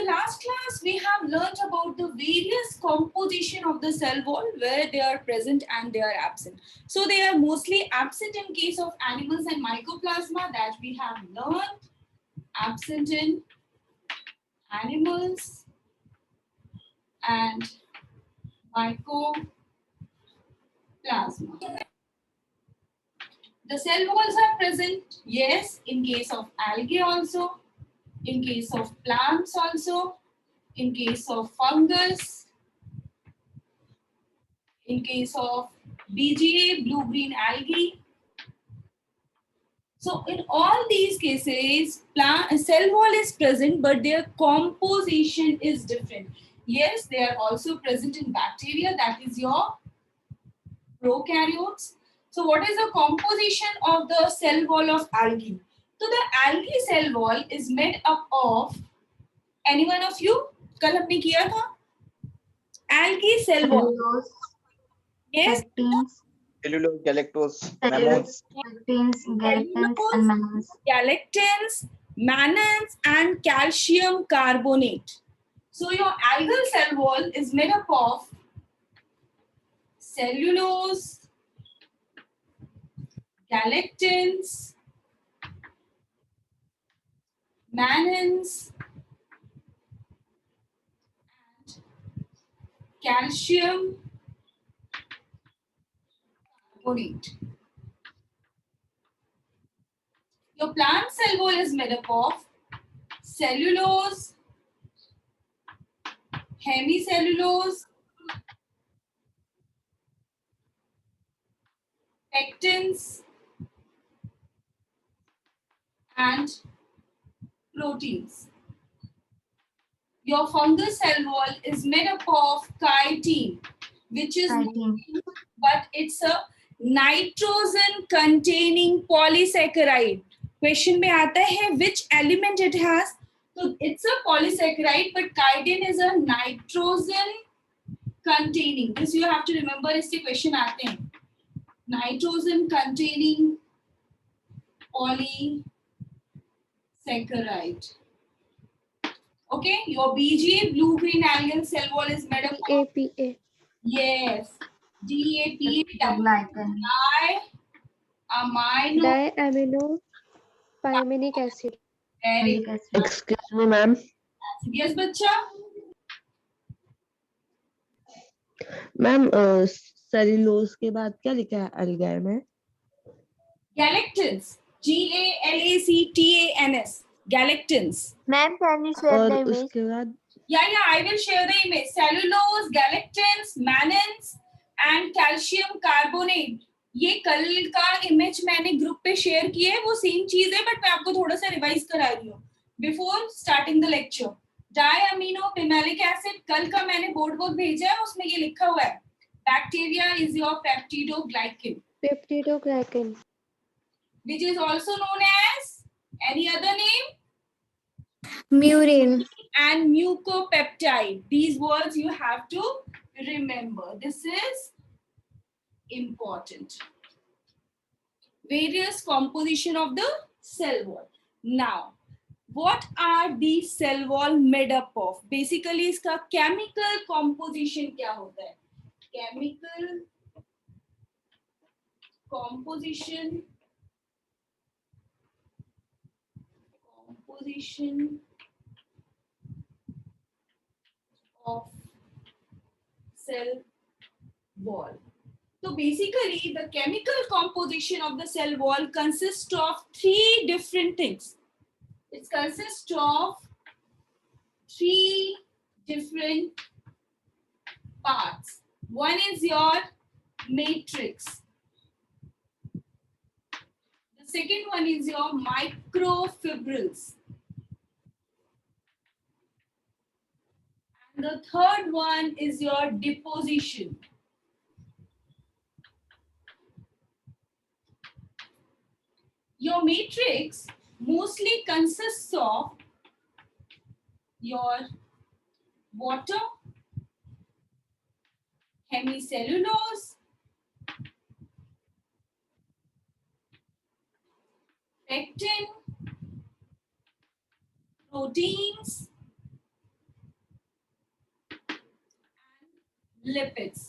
last class, we have learned about the various composition of the cell wall where they are present and they are absent. So they are mostly absent in case of animals and mycoplasma that we have learned, absent in animals and mycoplasma. The cell walls are present, yes, in case of algae also, in case of plants also, in case of fungus, in case of BGA, blue-green algae. So in all these cases, cell wall is present, but their composition is different. Yes, they are also present in bacteria, that is your prokaryotes. So what is the composition of the cell wall of algae? So the algae cell wall is made up of, any one of you? कल हमने किया था algae cell wall. Cellulose, Yes. pectins, Cellulose, galactose, cellulose, mannans. pectins, galactans, and mannans. Galactans, mannans, and calcium carbonate. So your algal cell wall is made up of cellulose, galactans, mannans, and calcium carbonate. Your plant cell wall is made up of cellulose, hemicellulose, pectins, and proteins. Your fungus cell wall is made up of chitin, which is Chitin. but it's a nitrogen containing polysaccharide. Question में आता है which element it has? So it's a polysaccharide, but chitin is a nitrogen containing. This you have to remember. इससे question आते हैं. Nitrogen containing polysaccharide. Okay, your BGA, blue-green algal cell wall is made up of APA. yes, DAPA, Glycan. amino. Diamino pyaminic acid. Very Folic acid. Excuse me, ma'am. acid. Yes, बच्चा. Ma'am cellulose के बाद क्या लिखा है अल्गार में? Galactans. GALACTANS. Galactans. Ma'am, can you share और the image? उसके बाद Yeah, I will share the image. Cellulose, galactans, mannans, and calcium carbonate. ये कल का इमेज मैंने ग्रुप पे शेयर किया है, वो सेम चीज है बट मैं आपको थोड़ा सा रिवाइज करा रही हूँ before starting the lecture. Diamino pimelic acid कल का मैंने बोर्ड वर्क भेजा है, उसमें ये लिखा हुआ है bacteria is your peptidoglycan Peptidoglycan. which is also known as any other name Murine. and mucopeptide. These words you have to remember. This is important. Various composition of the cell wall. Now, what are the cell wall made up of? Basically, इसका chemical composition क्या होता है? Chemical composition of cell wall. So basically, the chemical composition of the cell wall consists of three different things. It consists of three different parts. One is your matrix. The second one is your microfibrils. And the third one is your deposition. Your matrix mostly consists of your water, hemicellulose, pectin, proteins, lipids.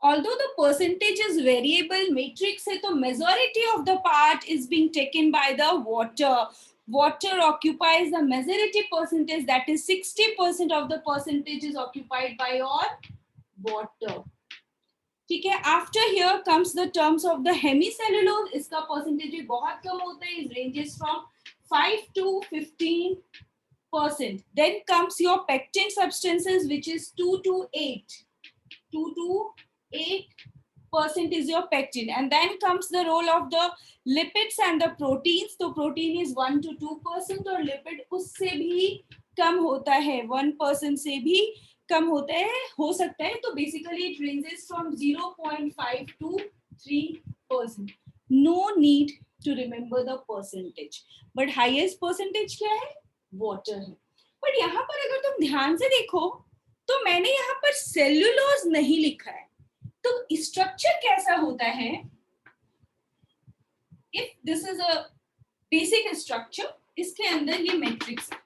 Although the percentage is variable matrix है, तो majority of the part is being taken by the water. Water occupies the majority percentage, that is 60% of the percentage is occupied by your water. ठीक है. After here comes the terms of the hemicellulose. इसका percentage भी बहुत कम होता है. It ranges from 5 to 15%. Then comes your pectin substances, which is 2 to 8. 2 to 8% is your pectin, and then comes the role of the lipids and the proteins. तो protein is 1 to 2% और lipid उससे भी कम होता है, 1% से भी कम होता है, हो सकता है. तो basically it ranges from 0.5 to 3%. No need to remember the percentage, but highest percentage क्या है? Water है. But यहाँ पर अगर तुम ध्यान से देखो तो मैंने यहाँ पर सेल्यूलोज नहीं लिखा है. तो स्ट्रक्चर कैसा होता है? If this is a basic structure, इसके अंदर ये मैट्रिक्स है.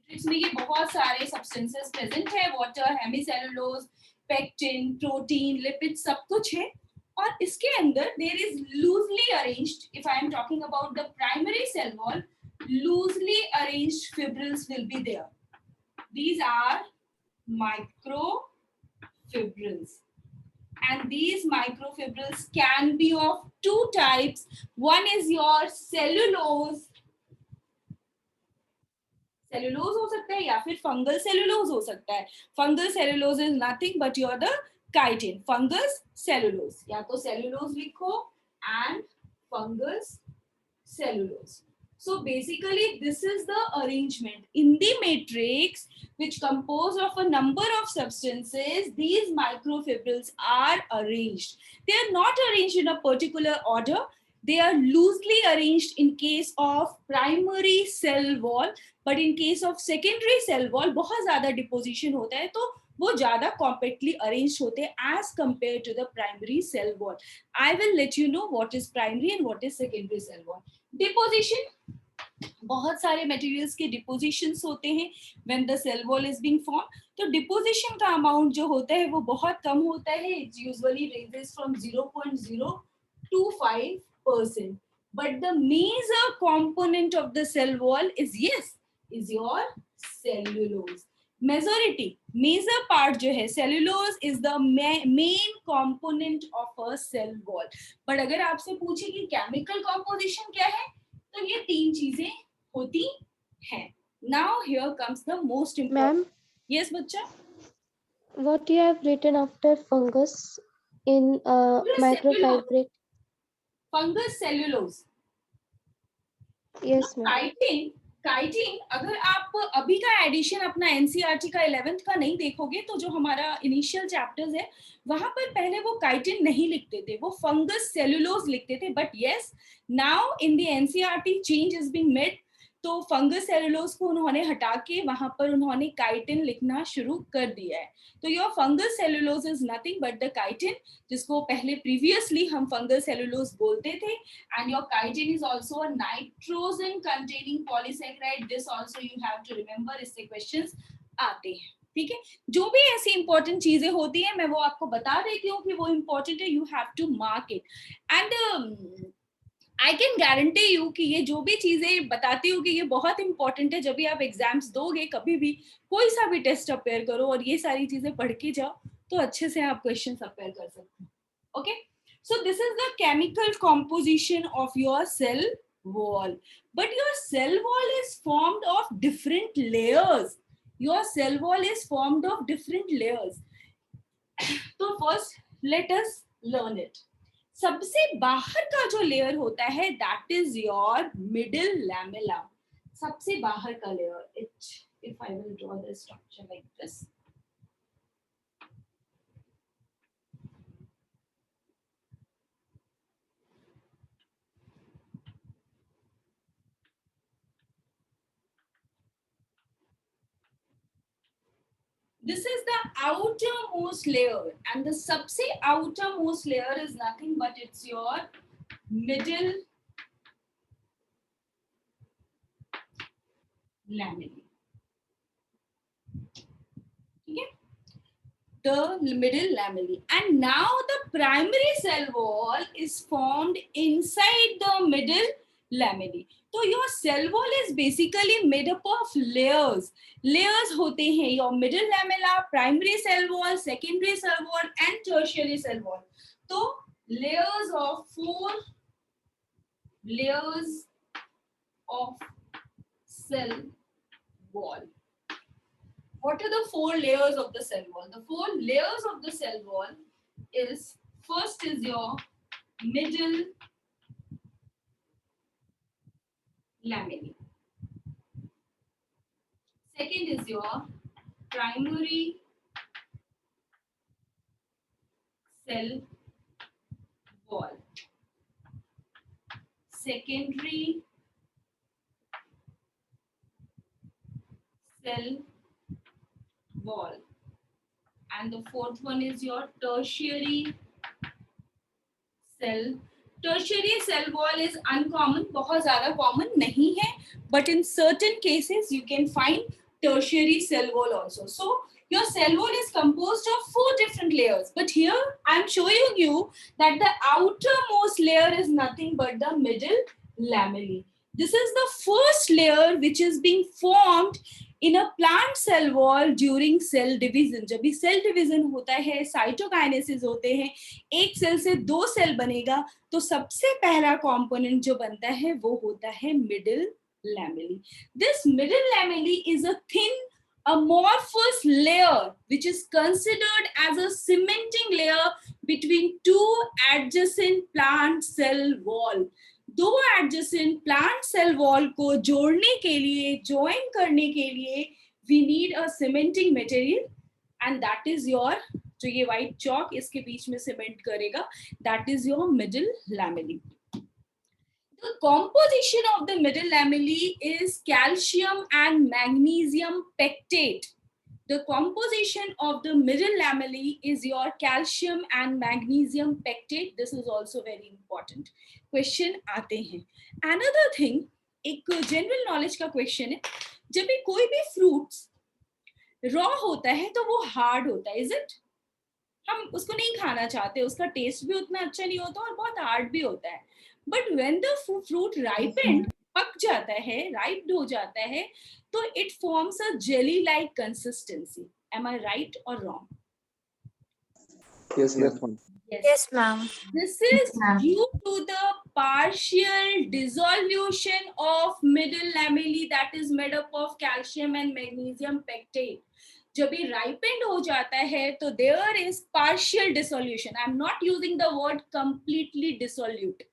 मैट्रिक्स में ये बहुत सारे सब्सटेंसेस प्रेजेंट है. Water, hemicellulose, pectin, protein, lipid, सब कुछ है. और इसके अंदर there is loosely arranged, if I am talking about the primary cell wall, loosely arranged fibrils will be there. These are microfibrils, and these microfibrils can be of two types. One is your cellulose हो सकता है, या फिर fungal cellulose हो सकता है. Fungal cellulose is nothing but your the chitin. Fungus cellulose, या तो cellulose लिखो and fungus cellulose. So basically this is the arrangement in the matrix, which composed of a number of substances. These microfibrils are arranged. They are not arranged in a particular order. They are loosely arranged in case of primary cell wall, but in case of secondary cell wall बहुत ज़्यादा deposition होता है, तो वो ज़्यादा compactly arranged होते हैं as compared to the primary cell wall. I will let you know what is primary and what is secondary cell wall. Deposition, बहुत सारे मटेरियल्स के डिपोजिशंस होते हैं when the cell wall is being form. तो deposition का amount जो होता है वो बहुत कम होता है. It usually ranges from 0.025%. But the major component of the cell wall is your cellulose. Majority, major part जो है cellulose is the main component of a cell wall. But अगर आपसे पूछे कि केमिकल कंपोजिशन क्या है, तो ये तीन चीजें होती हैं. Now here comes the most important. Ma'am, Yes, बच्चा. what you have written after fungus in microfibril? Fungus cellulose. Yes, ma'am. Chitin अगर आप अभी का एडिशन अपना एनसीईआरटी का 11th का नहीं देखोगे, तो जो हमारा इनिशियल चैप्टर्स है वहां पर पहले वो काइटिन नहीं लिखते थे, वो फंगस सेल्यूलोज लिखते थे. But yes, now in the NCERT change is being made. तो फंगस सेल्यूलोज को उन्होंने हटा के वहां पर उन्होंने काइटिन लिखना शुरू कर दिया है. तो your fungus cellulose is nothing but the chitin, जिसको पहले प्रीवियसली हम फंगस सेल्यूलोज बोलते थे. And your chitin is also a nitrogen containing polysaccharide. This also you have to remember, इससे questions आते हैं. ठीक है. जो भी ऐसी इंपॉर्टेंट चीजें होती हैं मैं वो आपको बता देती हूँ कि वो इंपॉर्टेंट है. You have to mark it. And I can guarantee you कि ये जो भी चीजें बताती हूँ कि ये बहुत इंपॉर्टेंट है. जब भी आप एग्जाम्स दोगे, कभी भी कोई सा भी टेस्ट अपेयर करो और ये सारी चीजें पढ़ के जाओ, तो अच्छे से आप क्वेश्चन अपेयर कर सकते हो. Okay. So this is the chemical composition of your cell wall. But your cell wall is formed of different layers. Your cell wall is formed of different layers. So first let us learn it. सबसे बाहर का जो layer होता है that is your middle lamella. सबसे बाहर का layer. If I will draw the structure like this. This is the outermost layer, and the सबसे outermost layer is nothing but it's your middle lamella. the middle lamellae. And now the primary cell wall is formed inside the middle lamellae. So your cell wall is basically made up of layers. Layers होते हैं your middle lamella, primary cell wall, secondary cell wall and tertiary cell wall. So layers of 4 layers of cell wall. What are the 4 layers of the cell wall? The 4 layers of the cell wall is, first is your middle lamellae. Second is your primary cell wall. Secondary cell wall. And the fourth one is your tertiary cell. Tertiary cell wall is uncommon, बहुत ज़्यादा common नहीं है, but in certain cases you can find tertiary cell wall also. So your cell wall is composed of 4 different layers, but here I am showing you that the outermost layer is nothing but the middle lamellae. This is the first layer which is being formed in a plant cell wall during cell division. जब भी cell division होता है, cytokinesis होते हैं, एक cell से 2 cell बनेगा, तो सबसे पहला component जो बनता है वो होता है middle lamellae. This middle lamellae is a thin amorphous layer which is considered as a cementing layer between 2 adjacent plant cell wall. 2 adjacent plant cell wall को जोड़ने के लिए, join करने के लिए, we need a cementing material, and that is your, जो ये white chalk इसके बीच में cement करेगा, that is your middle lamellae. The composition of the middle lamellae is calcium and magnesium pectate. The composition of the middle lamellae is your calcium and magnesium pectate. This is also very important. Question आते हैं. Another thing, एक general knowledge का question है. जब भी कोई भी fruits raw होता है तो वो hard होता है, is it? हम उसको नहीं खाना चाहते, उसका taste भी उतना अच्छा नहीं होता और बहुत hard भी होता है. But when the fruit ripened, पक जाता है, ripe हो जाता है, तो it forms a jelly-like consistency. Am I right or wrong? Yes, ma'am. Yes, ma'am. This is ma'am. due to the partial dissolution of middle lamellae that is made up of calcium and magnesium pectate. जब ये ripened हो जाता है, तो there is partial dissolution. I am not using the word completely dissolute.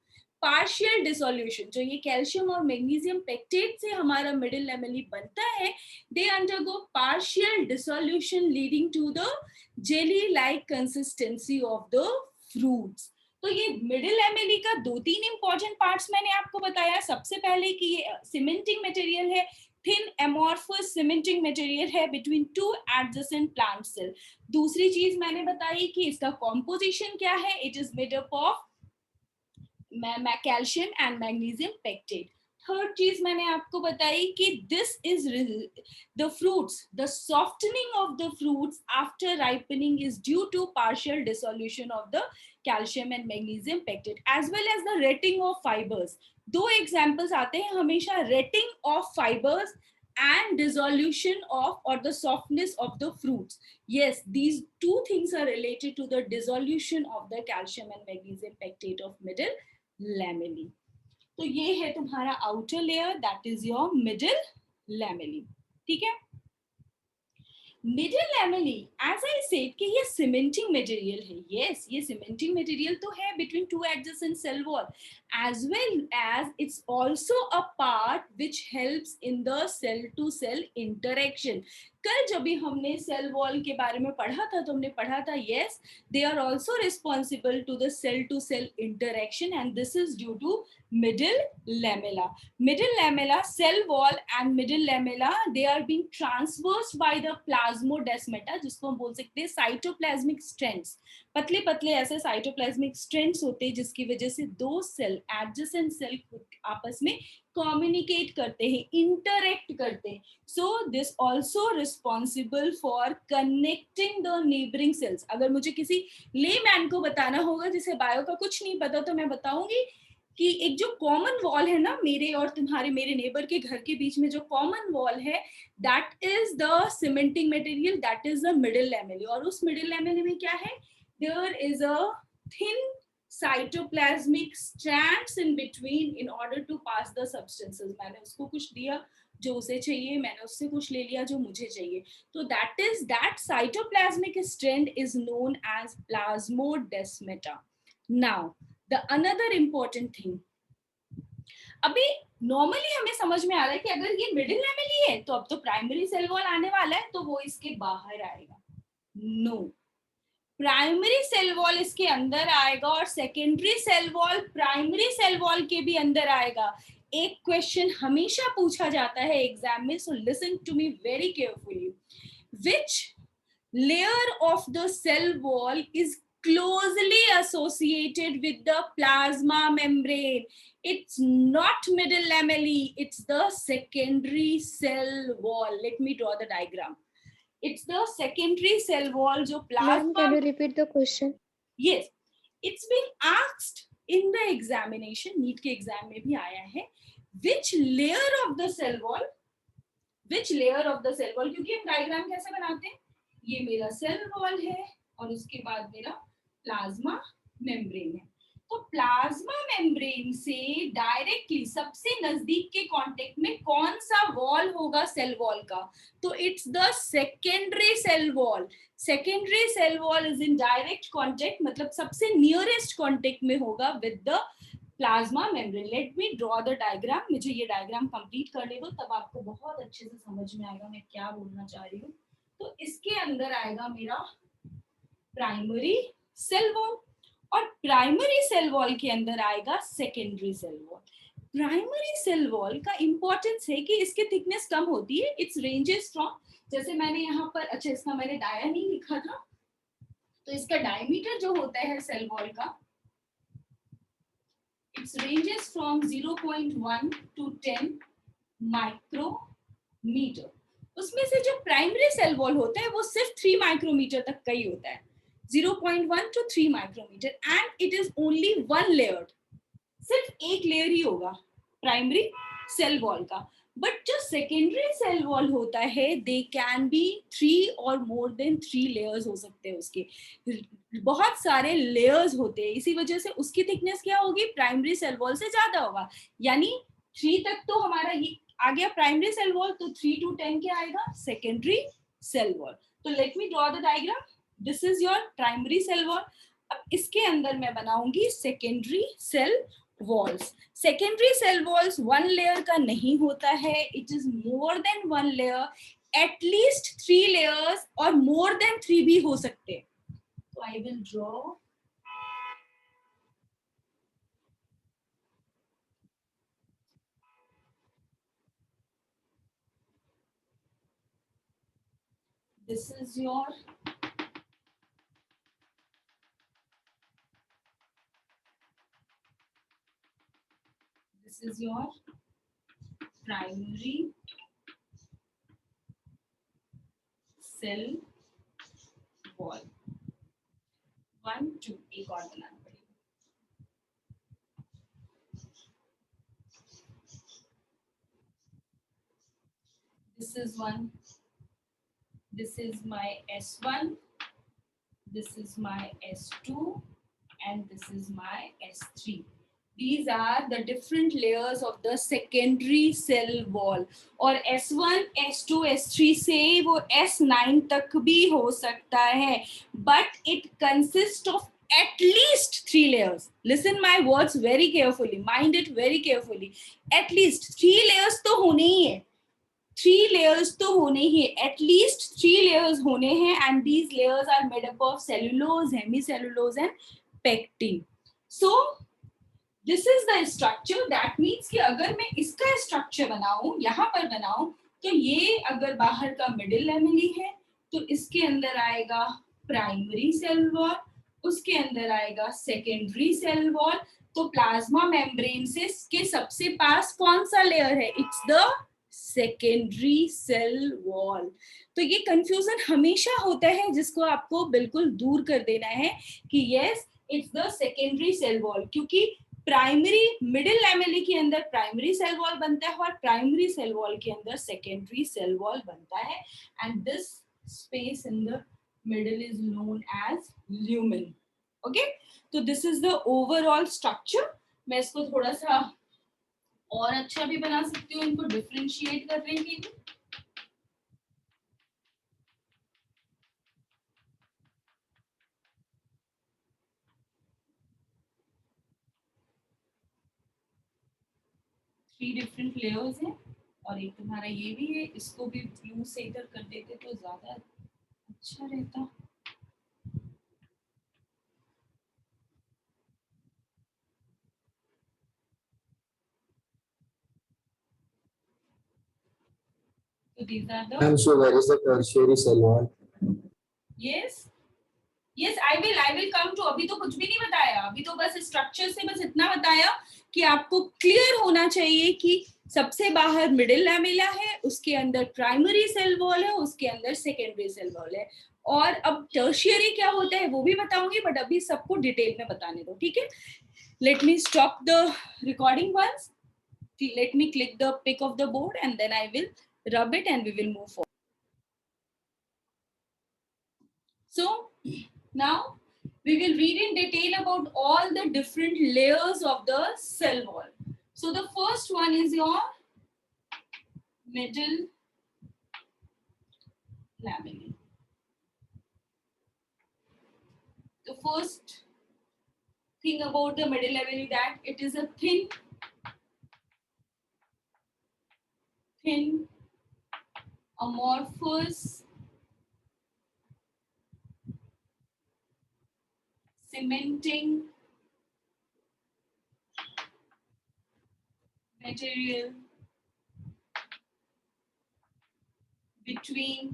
Partial dissolution, जो ये calcium और magnesium pectate से हमारा middle lamellae बनता है, they undergo partial dissolution leading to the jelly-like consistency of the fruits. तो ये middle lamellae का 2-3 important parts मैंने आपको बताया. सबसे पहले कि ये cementing material है, thin amorphous cementing material है between 2 adjacent plant cell. दूसरी चीज मैंने बताई कि इसका composition क्या है, it is made up of calcium and magnesium pectate. Third चीज मैंने आपको बताई कि this is the fruits, the softening of the fruits after ripening is due to partial dissolution of the calcium and magnesium pectate as well as the retting of fibers. 2 examples आते हैं हमेशा, retting of fibers and dissolution of or the softness of the fruits. Yes, these 2 things are related to the dissolution of the calcium and magnesium pectate of middle lamellae. तो ये है तुम्हारा outer layer, that is your middle lamellae. ठीक है? Middle lamellae, as I said कि ये cementing material है. Yes, ये cementing material तो है between 2 adjacent cell wall, as well as it's also a part which helps in the cell to cell interaction. कल जब भी हमने cell wall के बारे में पढ़ा था, तो हमने पढ़ा था yes, they are also responsible to the cell to cell interaction, and this is due to middle lamella. Middle lamella, cell wall and middle lamella, they are being traversed by the plasmodesmata, जिसको हम बोल सकते हैं cytoplasmic strands. पतले पतले ऐसे cytoplasmic strands होते हैं जिसकी वजह से 2 सेल adjacent सेल आपस में communicate करते हैं, interact करते हैं. So this also responsible for connecting the neighboring cells. अगर मुझे किसी लेमैन को बताना होगा जिसे बायो का कुछ नहीं पता, तो मैं बताऊंगी कि एक जो कॉमन वॉल है ना मेरे और तुम्हारे, मेरे नेबर के घर के बीच में जो कॉमन वॉल है, that is the cementing material, that is the middle lamellae. और उस मिडिल लैमेली में क्या है? There is a thin cytoplasmic strands in between in order to pass the substances. मैंने उसको कुछ दिया जो उसे चाहिए, मैंने उससे कुछ ले लिया जो मुझे चाहिए. तो that cytoplasmic strand is known as plasmodesmata. Now the another important thing, अभी नॉर्मली हमें समझ में आ रहा है कि अगर ये मिडिल लैमेली है तो अब तो प्राइमरी सेल वॉल आने वाला है, तो वो इसके बाहर आएगा. नो, प्राइमरी सेल वॉल इसके अंदर आएगा और secondary cell wall primary cell wall के भी अंदर आएगा. एक क्वेश्चन हमेशा पूछा जाता है एग्जाम में, so listen to me very carefully. Which layer of the cell wall is closely associated with the plasma membrane? It's not middle lamellae, it's the secondary cell wall. Let me draw the diagram. It's the secondary cell wall जो plasma. Ma'am, can you repeat the question? Yes, it's been asked in the examination, NEET के exam में भी आया है. Which layer of the cell wall? Which layer of the cell wall? क्योंकि हम diagram कैसे बनाते हैं, ये मेरा सेल वॉल है और उसके बाद मेरा प्लाज्मा मेम्ब्रेन है. तो प्लाज्मा मेम्ब्रेन से डायरेक्टली सबसे नजदीक के कांटेक्ट में कौन सा वॉल होगा सेल वॉल का? तो it's the secondary cell wall. Secondary cell wall is in direct contact, मतलब सबसे नियरेस्ट कांटेक्ट में होगा with the plasma membrane. Let me draw the diagram. मुझे ये डायग्राम कंप्लीट करने दो, तब आपको बहुत अच्छे से समझ में आएगा मैं क्या बोलना चाह रही हूँ. तो इसके अंदर आएगा मेरा प्राइमरी सेल वॉल और प्राइमरी सेल वॉल के अंदर आएगा secondary cell wall. Primary cell wall का इंपॉर्टेंस है कि इसकी थिकनेस कम होती है. इट्स रेंजेस फ्रॉम, जैसे मैंने यहाँ पर, अच्छा इसका मैंने डाया नहीं लिखा था, तो इसका डायमीटर जो होता है सेल वॉल का, its ranges from 0.1 to 10 micrometre. उसमें से जो प्राइमरी सेल वॉल होता है वो सिर्फ 3 माइक्रोमीटर तक का ही होता है, 0.1 to 3 micrometre, and it is only one layered. सिर्फ एक लेयर ही होगा प्राइमरी सेल वॉल का. बट जो सेकेंडरी सेल वॉल होता है, दे कैन बी 3 और मोर देन 3 लेयर्स हो सकते हैं. उसके बहुत सारे लेयर्स होते हैं, इसी वजह से उसकी थिकनेस क्या होगी, प्राइमरी सेल वॉल से ज्यादा होगा. यानी 3 तक तो हमारा ये आ गया प्राइमरी सेल वॉल, तो 3 to 10 क्या आएगा, सेकेंडरी सेल वॉल. तो let me draw the diagram. This is your primary cell wall. अब इसके अंदर मैं बनाऊंगी secondary cell walls. Secondary cell walls 1 layer का नहीं होता है, it is more than 1 layer, at least 3 layers और मोर देन 3 भी हो सकते. तो I will draw this is your primary cell wall. 1 2 एक और बनाना पड़ेगा. This is one. This is my S1, this is my S2, and this is my S3. These are the different layers of the secondary cell wall. और S1, S2, S3 से वो S9 तक भी हो सकता है, but it consists of at least 3 layers. Listen my words very carefully, mind it very carefully. At least 3 layers तो होने ही है, 3 layers तो होने ही है, एटलीस्ट 3 layers होने हैं, and these layers are made up of cellulose, hemicellulose and pectin. So this is the structure. That means कि अगर मैं इसका स्ट्रक्चर बनाऊं, यहाँ पर बनाऊं, तो ये अगर बाहर का मिडिल लैमेली है तो इसके अंदर आएगा प्राइमरी सेल वॉल, उसके अंदर आएगा सेकेंडरी सेल वॉल. तो प्लाज्मा मेम्ब्रेन से के सबसे पास कौन सा लेयर है, it's the secondary cell wall. तो ये कंफ्यूजन हमेशा होता है जिसको आपको बिल्कुल दूर कर देना है कि yes it's the secondary cell wall, क्योंकि प्राइमरी मिडिल लैमेली के अंदर प्राइमरी सेल वॉल बनता है और प्राइमरी सेल वॉल के अंदर सेकेंडरी सेल वॉल बनता है, and this space in the middle is known as lumen. Okay, तो this is the overall structure. मैं इसको थोड़ा सा और अच्छा भी बना सकती हूँ इनको डिफरेंशिएट करने के लिए। थ्री डिफरेंट लेयर्स हैं और एक तुम्हारा ये भी है, इसको भी ब्लू से इधर कर देते तो ज्यादा अच्छा रहता। So these are the And so where is the tertiary cell wall? yes yes I will come to। अभी तो कुछ भी नहीं बताया, अभी तो बस स्ट्रक्चर से बस इतना बताया कि आपको क्लियर होना चाहिए कि सबसे बाहर मिडिल लैमेला है, उसके अंदर प्राइमरी सेल वॉल है, उसके अंदर सेकेंडरी सेल वॉल है, और अब टर्शियरी क्या होता है वो भी बताऊंगी, बट अभी सबको डिटेल में बताने दो, ठीक है। Let me stop the recording once, let me click the pic of the board and then I will rub it and we will move forward. So now we will read in detail about all the different layers of the cell wall. So the first one is your middle lamellae. The first thing about the middle lamellae that it is a thin amorphous cementing material between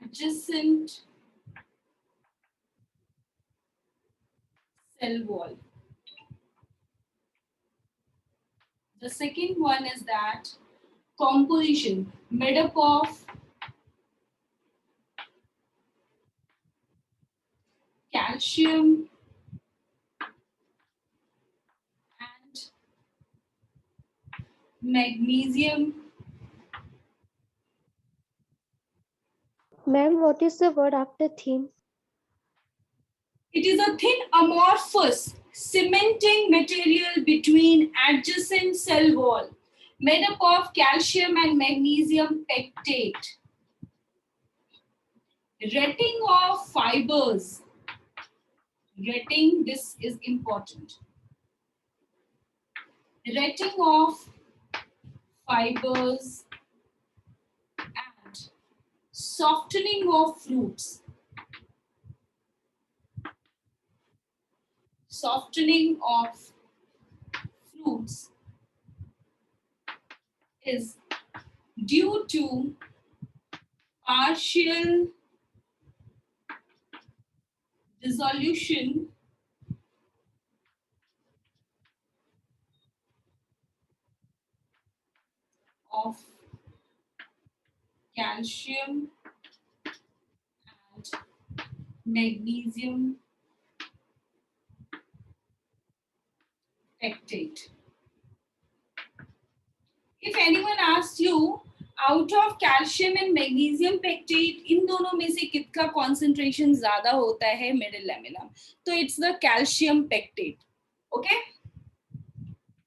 adjacent cell wall. The second one is that composition made up of calcium and magnesium. Ma'am, what is the word after thin? It is a thin amorphous cementing material between adjacent cell wall made up of calcium and magnesium pectate. Retting of fibers. Retting, this is important. Retting of fibers and softening of fruits. Softening of fruits is due to partial dissolution of calcium and magnesium pectate. If anyone asks you out of calcium and magnesium pectate इन दोनों में से किसका concentration ज्यादा होता है middle lamella, तो it's the calcium pectate. Okay.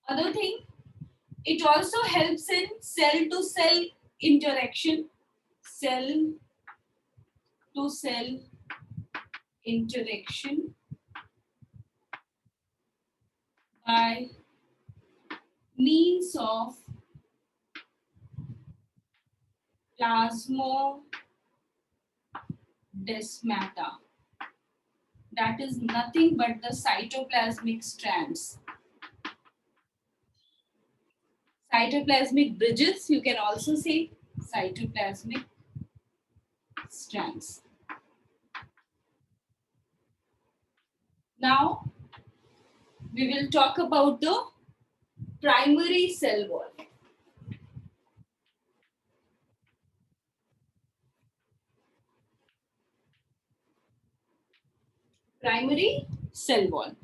Other thing, it also helps in cell to cell interaction. Cell to cell interaction by means of plasmodesmata. That is nothing but the cytoplasmic strands. Cytoplasmic bridges, you can also say cytoplasmic strands. Now, we will talk about the primary cell wall. Primary cell wall.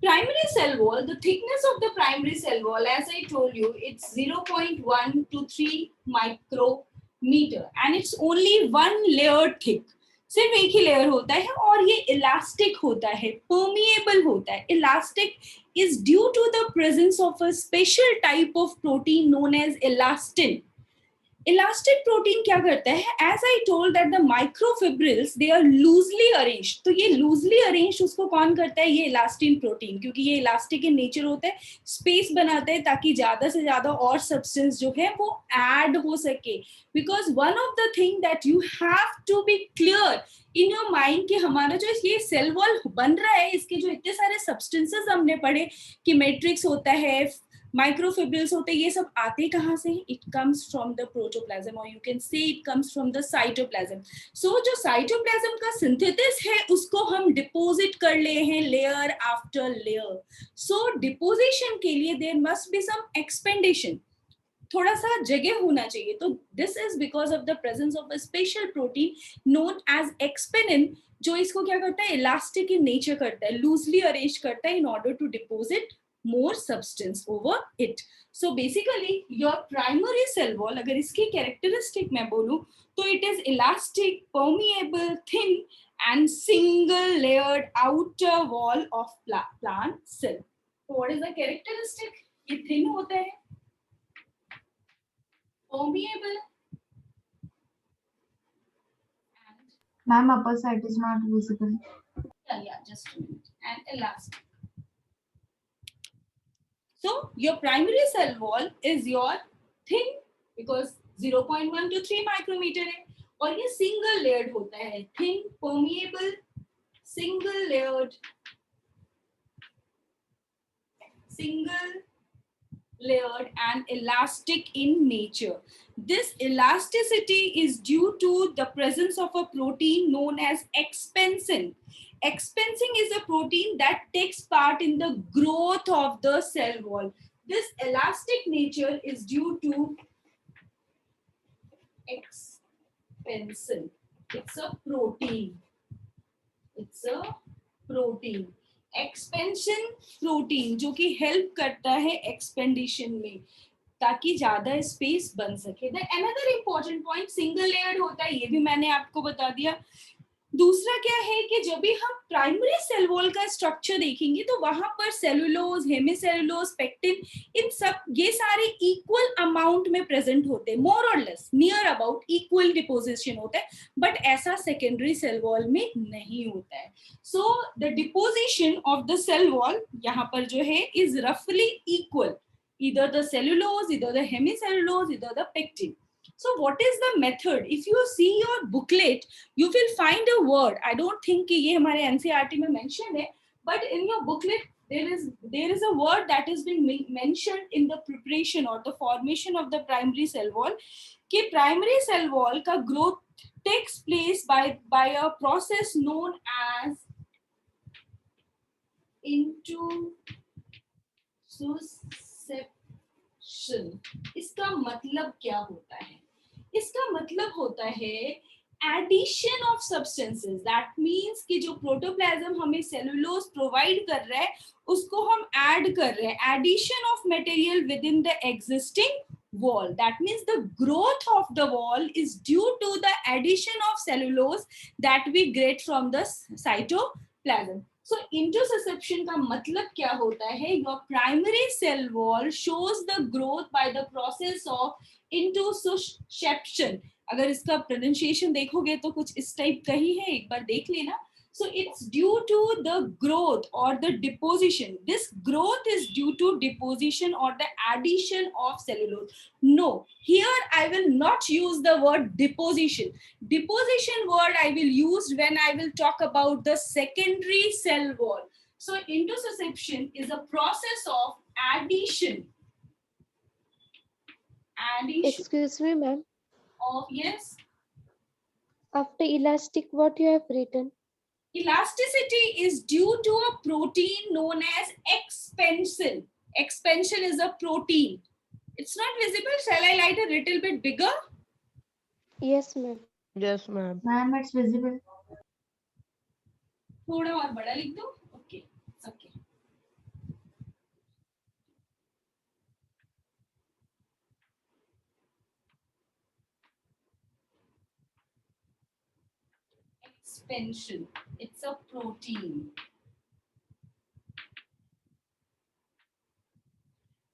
Primary cell wall, the thickness of the primary cell wall, as I told you, it's 0.1 to 3 micrometer and it's only one layer thick. सिर्फ एक ही layer होता है और ये elastic होता है, permeable होता है. Elastic is due to the presence of a special type of protein known as elastin. Elastic protein क्या करता है, as I told that the microfibrils they are loosely arranged, तो ये लूजली अरेंज्ड उसको कौन करता है, ये इलास्टिन प्रोटीन, क्योंकि ये इलास्टिक इन नेचर होता है, स्पेस बनाता है ताकि ज्यादा से ज्यादा और सब्सटेंस जो है वो ऐड हो सके. Because one of the thing that you have to be clear in your mind कि हमारा जो ये सेल वॉल बन रहा है, इसके जो इतने सारे सब्सटेंसेस हमने पढ़े कि मैट्रिक्स होता है, माइक्रोफिब्रिल्स होते हैं, ये सब आते कहाँ से, it comes from the protoplasm or you can say it comes from the cytoplasm. So जो साइटोप्लाज्म का सिंथेसिस है उसको हम डिपोजिट कर ले हैं layer after layer. So deposition के लिए there must be some expansion, थोड़ा सा जगह होना चाहिए. तो this is because of the presence of a special protein known as expansin, जो इसको क्या करता है, इलास्टिक इन नेचर करता है, लूजली अरेंज करता है in order to deposit more substance over it. So basically your primary cell wall, अगर इसकी characteristic मैं बोलूं तो it is elastic, permeable, thin and single layered outer wall of plant cell. So what is the characteristic? ये thin होता है, permeable and Ma'am, upper side is not visible. yeah, just a minute, and elastic. So your primary cell wall is your thin because 0.1 to 3 micrometer है और ये single layered होता है, thin, permeable, single layered and elastic in nature. This elasticity is due to the presence of a protein known as expansin. Expansin is a protein that takes part in the growth of the cell wall. This elastic nature is due to expansin. It's a protein. It's a protein. Expansion protein जो कि help करता है expedition में ताकि ज्यादा space बन सके. Then another important point, single layered होता है, ये भी मैंने आपको बता दिया. दूसरा क्या है कि जब भी हम प्राइमरी सेल वॉल का स्ट्रक्चर देखेंगे तो वहां पर सेलुलोज, हेमिसेलुलोज, पेक्टिन, इन सब ये सारे इक्वल अमाउंट में प्रेजेंट होते हैं, मोर और less, near about equal deposition होता है, बट ऐसा सेकेंडरी सेल वॉल में नहीं होता है. So the deposition of the cell wall यहाँ पर जो है इज रफली equal, either the cellulose, either the hemicellulose, either the pectin. So what is the method? If you see your booklet, you will find a word. I don't think कि ये हमारे NCERT में mention है, but in your booklet there is a word that has been mentioned in the preparation or the formation of the primary cell wall. कि primary cell wall का growth takes place by a process known as interception. इसका मतलब क्या होता है? इसका मतलब होता है addition of substances. That means कि जो प्रोटोप्लाज्म हमें सेलुलोज प्रोवाइड कर रहा है उसको हम ऐड कर रहे हैं. Addition of material within the existing wall. That means the growth of the wall is due to the addition of cellulose that we get from the cytoplasm. So intussusception का मतलब क्या होता है? Your primary cell wall shows the growth by the process of intussusception. अगर इसका pronunciation देखोगे तो कुछ इस टाइप का ही है, एक बार देख लेना. So it's due to the growth or the deposition. This growth is due to deposition or the addition of cellulose. No, here I will not use the word deposition. Deposition word I will use when I will talk about the secondary cell wall. So intussusception is a process of addition. Excuse me, ma'am. Of, yes. After elastic, what you have written? Elasticity is due to a protein known as expansin. Expansion is a protein. It's not visible. Shall I light a little bit bigger? Yes, ma'am. Yes, ma'am. Ma'am, it's visible. थोड़ा और बड़ा लिख दो. Okay. It's okay. Expansion. It's a protein.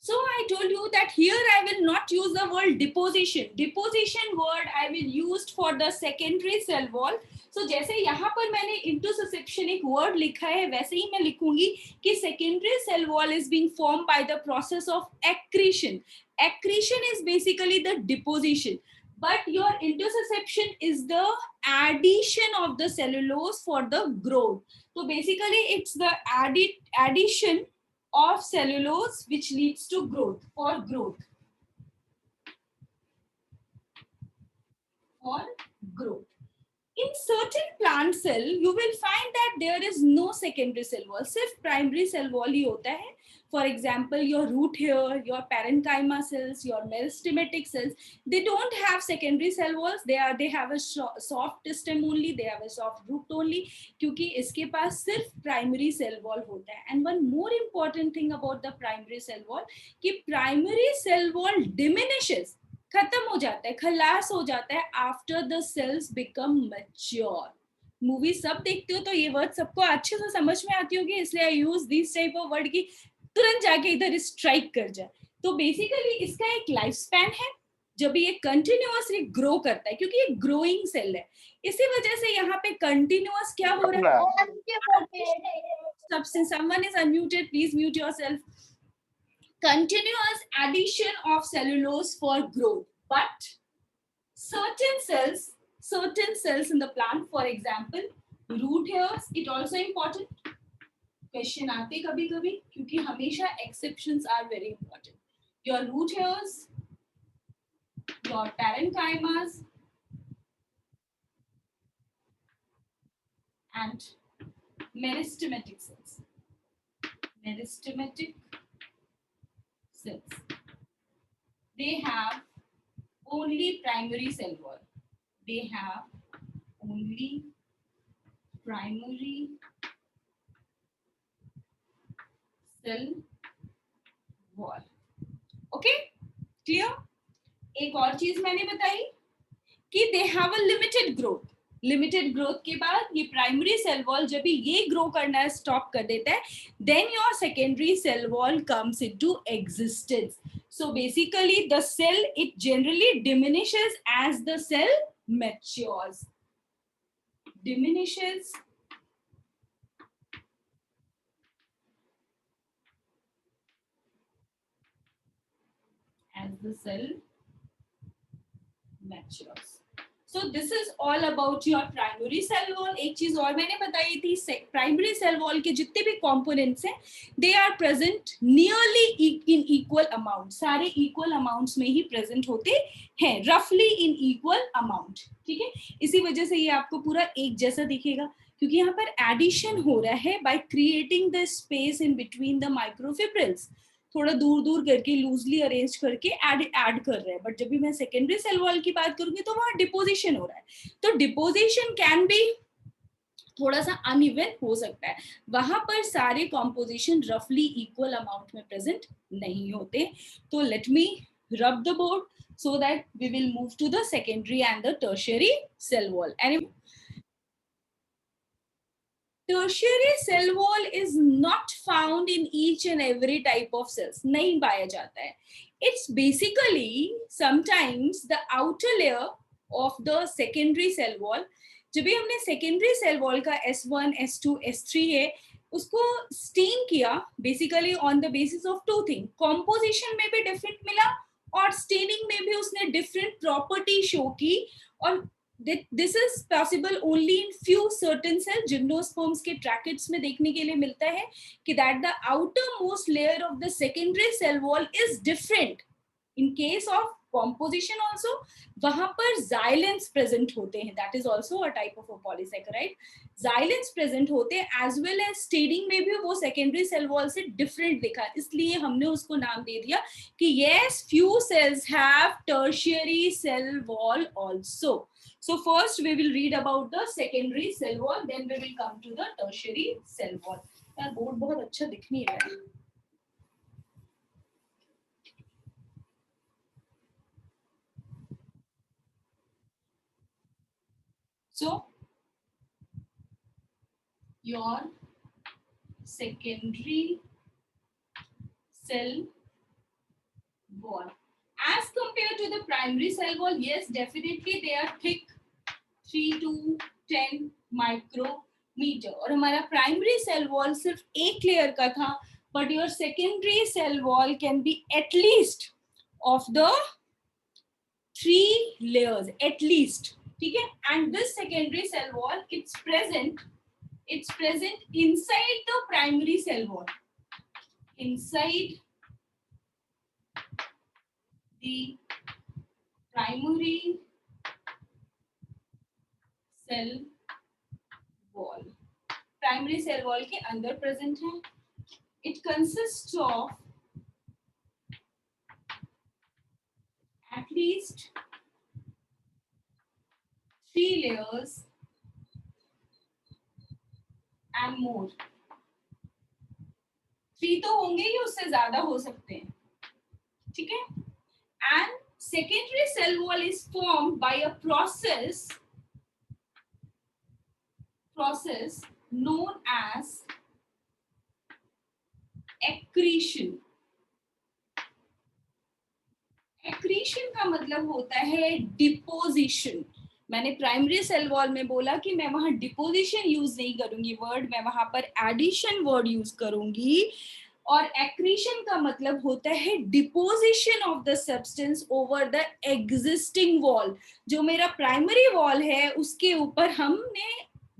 So I told you that here I will not use the word deposition. Deposition word I will use for the secondary cell wall. So जैसे यहाँ पर मैंने interception एक word लिखा है, वैसे ही मैं लिखूंगी कि secondary cell wall is being formed by the process of accretion. Accretion is basically the deposition, but your interception is the addition of the cellulose for the growth. So basically it's the addition of cellulose which leads to growth, for growth. For growth. In certain plant cell, you will find that there is no secondary cell wall, सिर्फ primary cell wall ही होता है. For example, your root hair, your parenchyma cells, your meristematic cells, they don't have secondary cell walls. They have a soft stem only. They have a soft root only. क्योंकि इसके पास सिर्फ primary cell wall होता है. And one more important thing about the primary cell wall, कि primary cell wall diminishes. खत्म हो जाता है, खलास हो जाता है after the sales become mature. Movie सब देखते हो तो ये वर्ड सबको अच्छे से समझ में आती होगी, इसलिए I use this type of word की तुरंत जाके इधर स्ट्राइक कर जाए. तो बेसिकली इसका एक लाइफ स्पैन है जब ये कंटिन्यूअसली ग्रो करता है, क्योंकि ये ग्रोइंग सेल है. इसी वजह से यहाँ पे कंटिन्यूअस क्या हो रहा है. Someone is unmuted, please mute yourself. Continuous addition of cellulose for growth, but certain cells in the plant, for example root hairs, it also important. Question आते कभी कभी, क्योंकि हमेशा exceptions are very important. Your root hairs, your parenchymas, and meristematic cells. Meristematic cells, they have only primary cell wall. They have only primary cell wall. Okay, clear? एक और चीज मैंने बताई कि they have a limited growth. Limited growth के बाद ये primary cell wall जब भी ये ग्रो करना स्टॉप कर देता है, then your secondary cell wall comes into existence. So basically the cell it generally diminishes as the cell matures. Diminishes as the cell matures. So this is all about your primary cell wall. एक चीज और मैंने बताई थी, primary cell wall के जितने भी components हैं, they are present nearly in equal amount. सारे equal amounts में ही present होते हैं, roughly in equal amount. ठीक है, इसी वजह से ये आपको पूरा एक जैसा दिखेगा, क्योंकि यहाँ पर addition हो रहा है by creating the space in between the microfibrils. थोड़ा दूर दूर करके लूजली अरेंज करके ऐड कर रहे हैं. बट जब भी मैं सेकेंडरी सेल वॉल की बात करूंगी तो वहां डिपोजिशन हो रहा है. तो डिपोजिशन कैन बी थोड़ा सा अनइवन हो सकता है, वहां पर सारे कॉम्पोजिशन रफली इक्वल अमाउंट में प्रेजेंट नहीं होते. तो लेट मी रब the board so that we will move to the secondary and the tertiary cell wall. And tertiary cell wall is not found in each and every type of cells. नहीं पाया जाता है. It's basically sometimes the outer layer of the secondary cell wall. जब भी हमने secondary cell wall का S1, S2, S3 है, उसको स्टेन किया basically on the basis of two thing. Composition में भी डिफरेंट मिला और स्टेनिंग में भी उसने डिफरेंट प्रॉपर्टी शो की. और this is possible only in few certain cell. Gymnosperms के ट्रैकेट्स में देखने के लिए मिलता है कि that the outermost layer of the secondary cell wall is different In case of composition also, वहां पर xylens present होते हैं. That is also a type of a polysaccharide. Xylens present होते हैं as well as staining में भी वो secondary cell wall से different दिखा, इसलिए हमने उसको नाम दे दिया कि yes, few cells have tertiary cell wall also. So first we will read about the secondary cell wall, then we will come to the tertiary cell wall. यार board बहुत अच्छा दिख नहीं रहा है. So your secondary cell wall as compared to the primary cell wall, yes, definitely they are thick, 3 to 10 micrometer. और हमारा primary cell wall सिर्फ एक layer का था, but your secondary cell wall can be at least of the 3 layers at least. ठीक है? And this secondary cell wall, it's present inside the primary cell wall, inside the primary cell wall. Primary cell wall के अंदर present है. It consists of at least 3 layers and more. 3 तो होंगे ही, उससे ज्यादा हो सकते हैं. ठीक है? And secondary cell wall is formed by a process known as accretion. Accretion का मतलब होता है डिपोजिशन. मैंने प्राइमरी सेल वॉल में बोला कि मैं वहां डिपोजिशन यूज नहीं करूंगी वर्ड, मैं वहां पर एडिशन वर्ड यूज करूंगी. और एक्रीशन का मतलब होता है deposition of the substance over the existing wall. जो मेरा प्राइमरी वॉल है उसके ऊपर हमने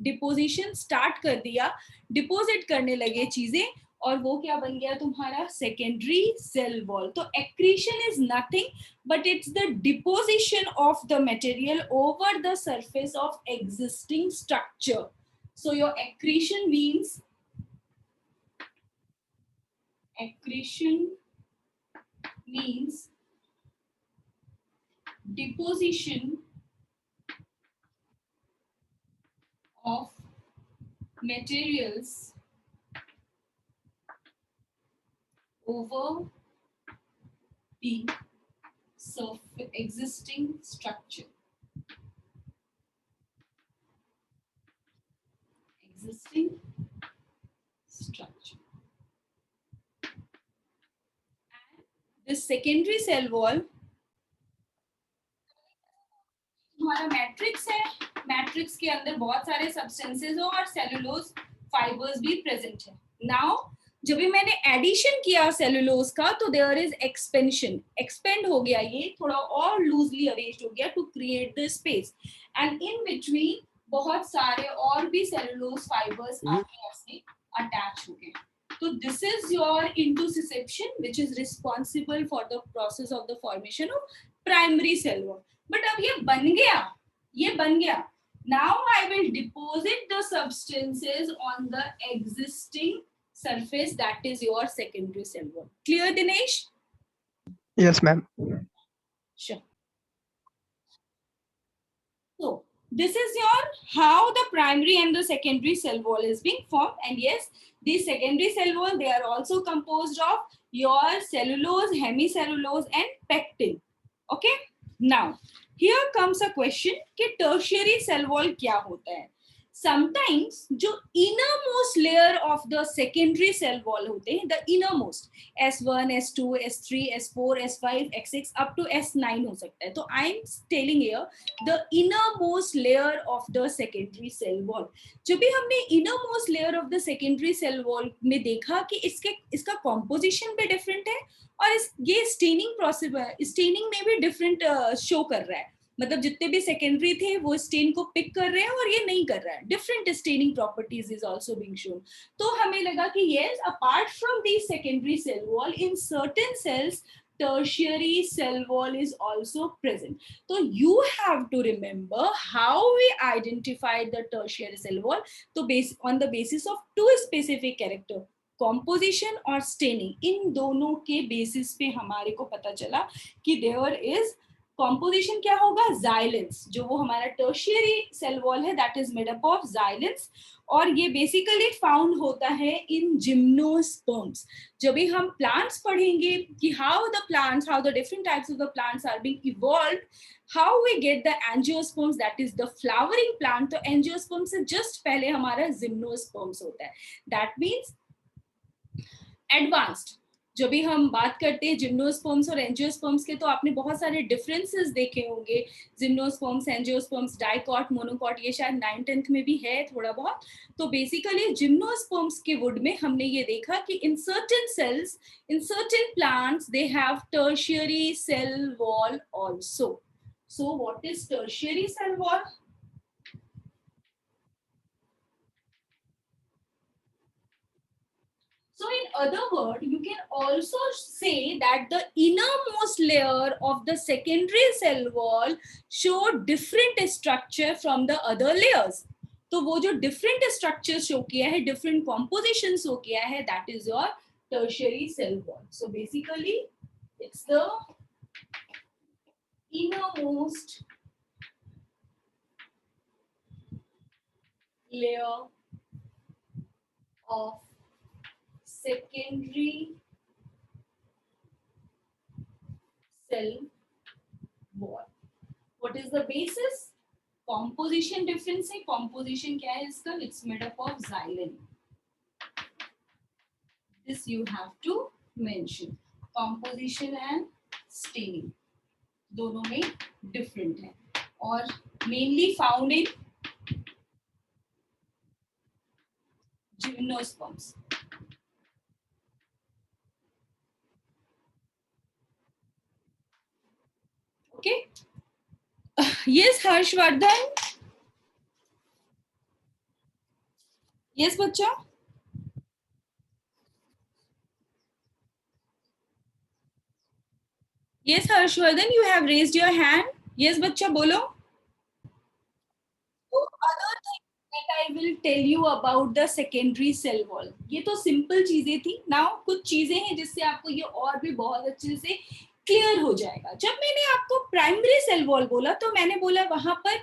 डिपोजिशन स्टार्ट कर दिया, डिपोजिट करने लगे चीजें, और वो क्या बन गया तुम्हारा सेकेंडरी सेल वॉल. तो accretion is nothing but it's the deposition of the material over the surface of existing structure. So your accretion means deposition of materials over the existing structure. And this secondary cell wall हमारा matrix है. Matrix के अंदर बहुत सारे substances हो और cellulose fibres भी present है. नाउ जब भी मैंने एडिशन किया सेलुलोज का तो देयर इज एक्सपेंशन, एक्सपेंड हो गया, ये थोड़ा और लूजली अरेंज्ड हो गया to create the space. And in between बहुत सारे और भी सेलुलोज फाइबर्स आके ऐसे अटैच हो गए. तो this is your interception which is responsible for the process of the formation of primary cell wall. But अब ये बन गया. Now I will deposit the substances on the existing surface, that is your secondary cell wall. Clear, Dinesh? Yes, ma'am. Sure. So this is your how the primary and the secondary cell wall is being formed. And yes, the secondary cell wall, they are also composed of your cellulose, hemicellulose and pectin. Okay. Now here comes a question कि tertiary cell wall क्या होता है. Sometimes जो innermost layer of the secondary cell wall होते हैं, the innermost S1, S2, S3, S4, S5, X6 up to S9 हो सकता है. तो I am telling here the innermost layer of the secondary cell wall. जो भी हमने innermost layer of the secondary cell wall में देखा कि इसका composition भी different है और ये स्टेनिंग प्रोसेस, स्टेनिंग में भी डिफरेंट शो कर रहा है. मतलब जितने भी सेकेंडरी थे वो स्टेन को पिक कर रहे हैं और ये नहीं कर रहा है. Different staining properties is also being shown. तो हमें लगा कि yes, apart from the secondary cell wall, in certain cells tertiary cell wall is also present. So you have to remember how we identified the tertiary cell wall. So on the basis of two specific character, composition और staining, इन दोनों के basis पे हमारे को पता चला कि there is composition क्या होगा, xylins, जो वो हमारा tertiary cell wall है, that is made up of xylins, और ये basically found होता है in gymnosperms. जब भी हम plants पढ़ेंगे कि how the different types of the plants are being evolved, how we get the angiosperms, that is the flowering plant, तो angiosperm से just पहले हमारा gymnosperms होता है. That means advanced. जब भी हम बात करते हैं जिम्नोस्पर्म्स और एंजियोस्पर्म्स के, तो आपने बहुत सारे डिफरेंसेस देखे होंगे. जिम्नोस्पर्म्स, एंजियोस्पर्म्स, डाइकॉट, मोनोकॉट, ये शायद 9th-10th में भी है थोड़ा बहुत. तो बेसिकली जिम्नोस्पर्म्स के वुड में हमने ये देखा कि in certain cells, in certain plants, they have tertiary cell wall also. So what is tertiary cell wall? So in other words, you can also say that the innermost layer of the secondary cell wall show different structure from the other layers. तो वो जो different structures show किया है, different compositions show किया है, that is your tertiary cell wall. So basically, it's the innermost layer of secondary cell wall. What is the basis? Composition difference है. Composition क्या है इसका? It's made up of xylin. This you have to mention. Composition and staining दोनों में different है और mainly found in gymnosperms. Okay. Yes, Harshvardhan. Yes, बच्चा. Yes, Harshvardhan, you have raised your hand. Yes, बच्चा बोलो. So other thing that I will tell you about the secondary cell wall. ये तो simple चीजें थी. Now कुछ चीजें हैं जिससे आपको ये और भी बहुत अच्छे से क्लियर हो जाएगा. जब मैंने आपको प्राइमरी सेल वॉल बोला तो मैंने बोला वहां पर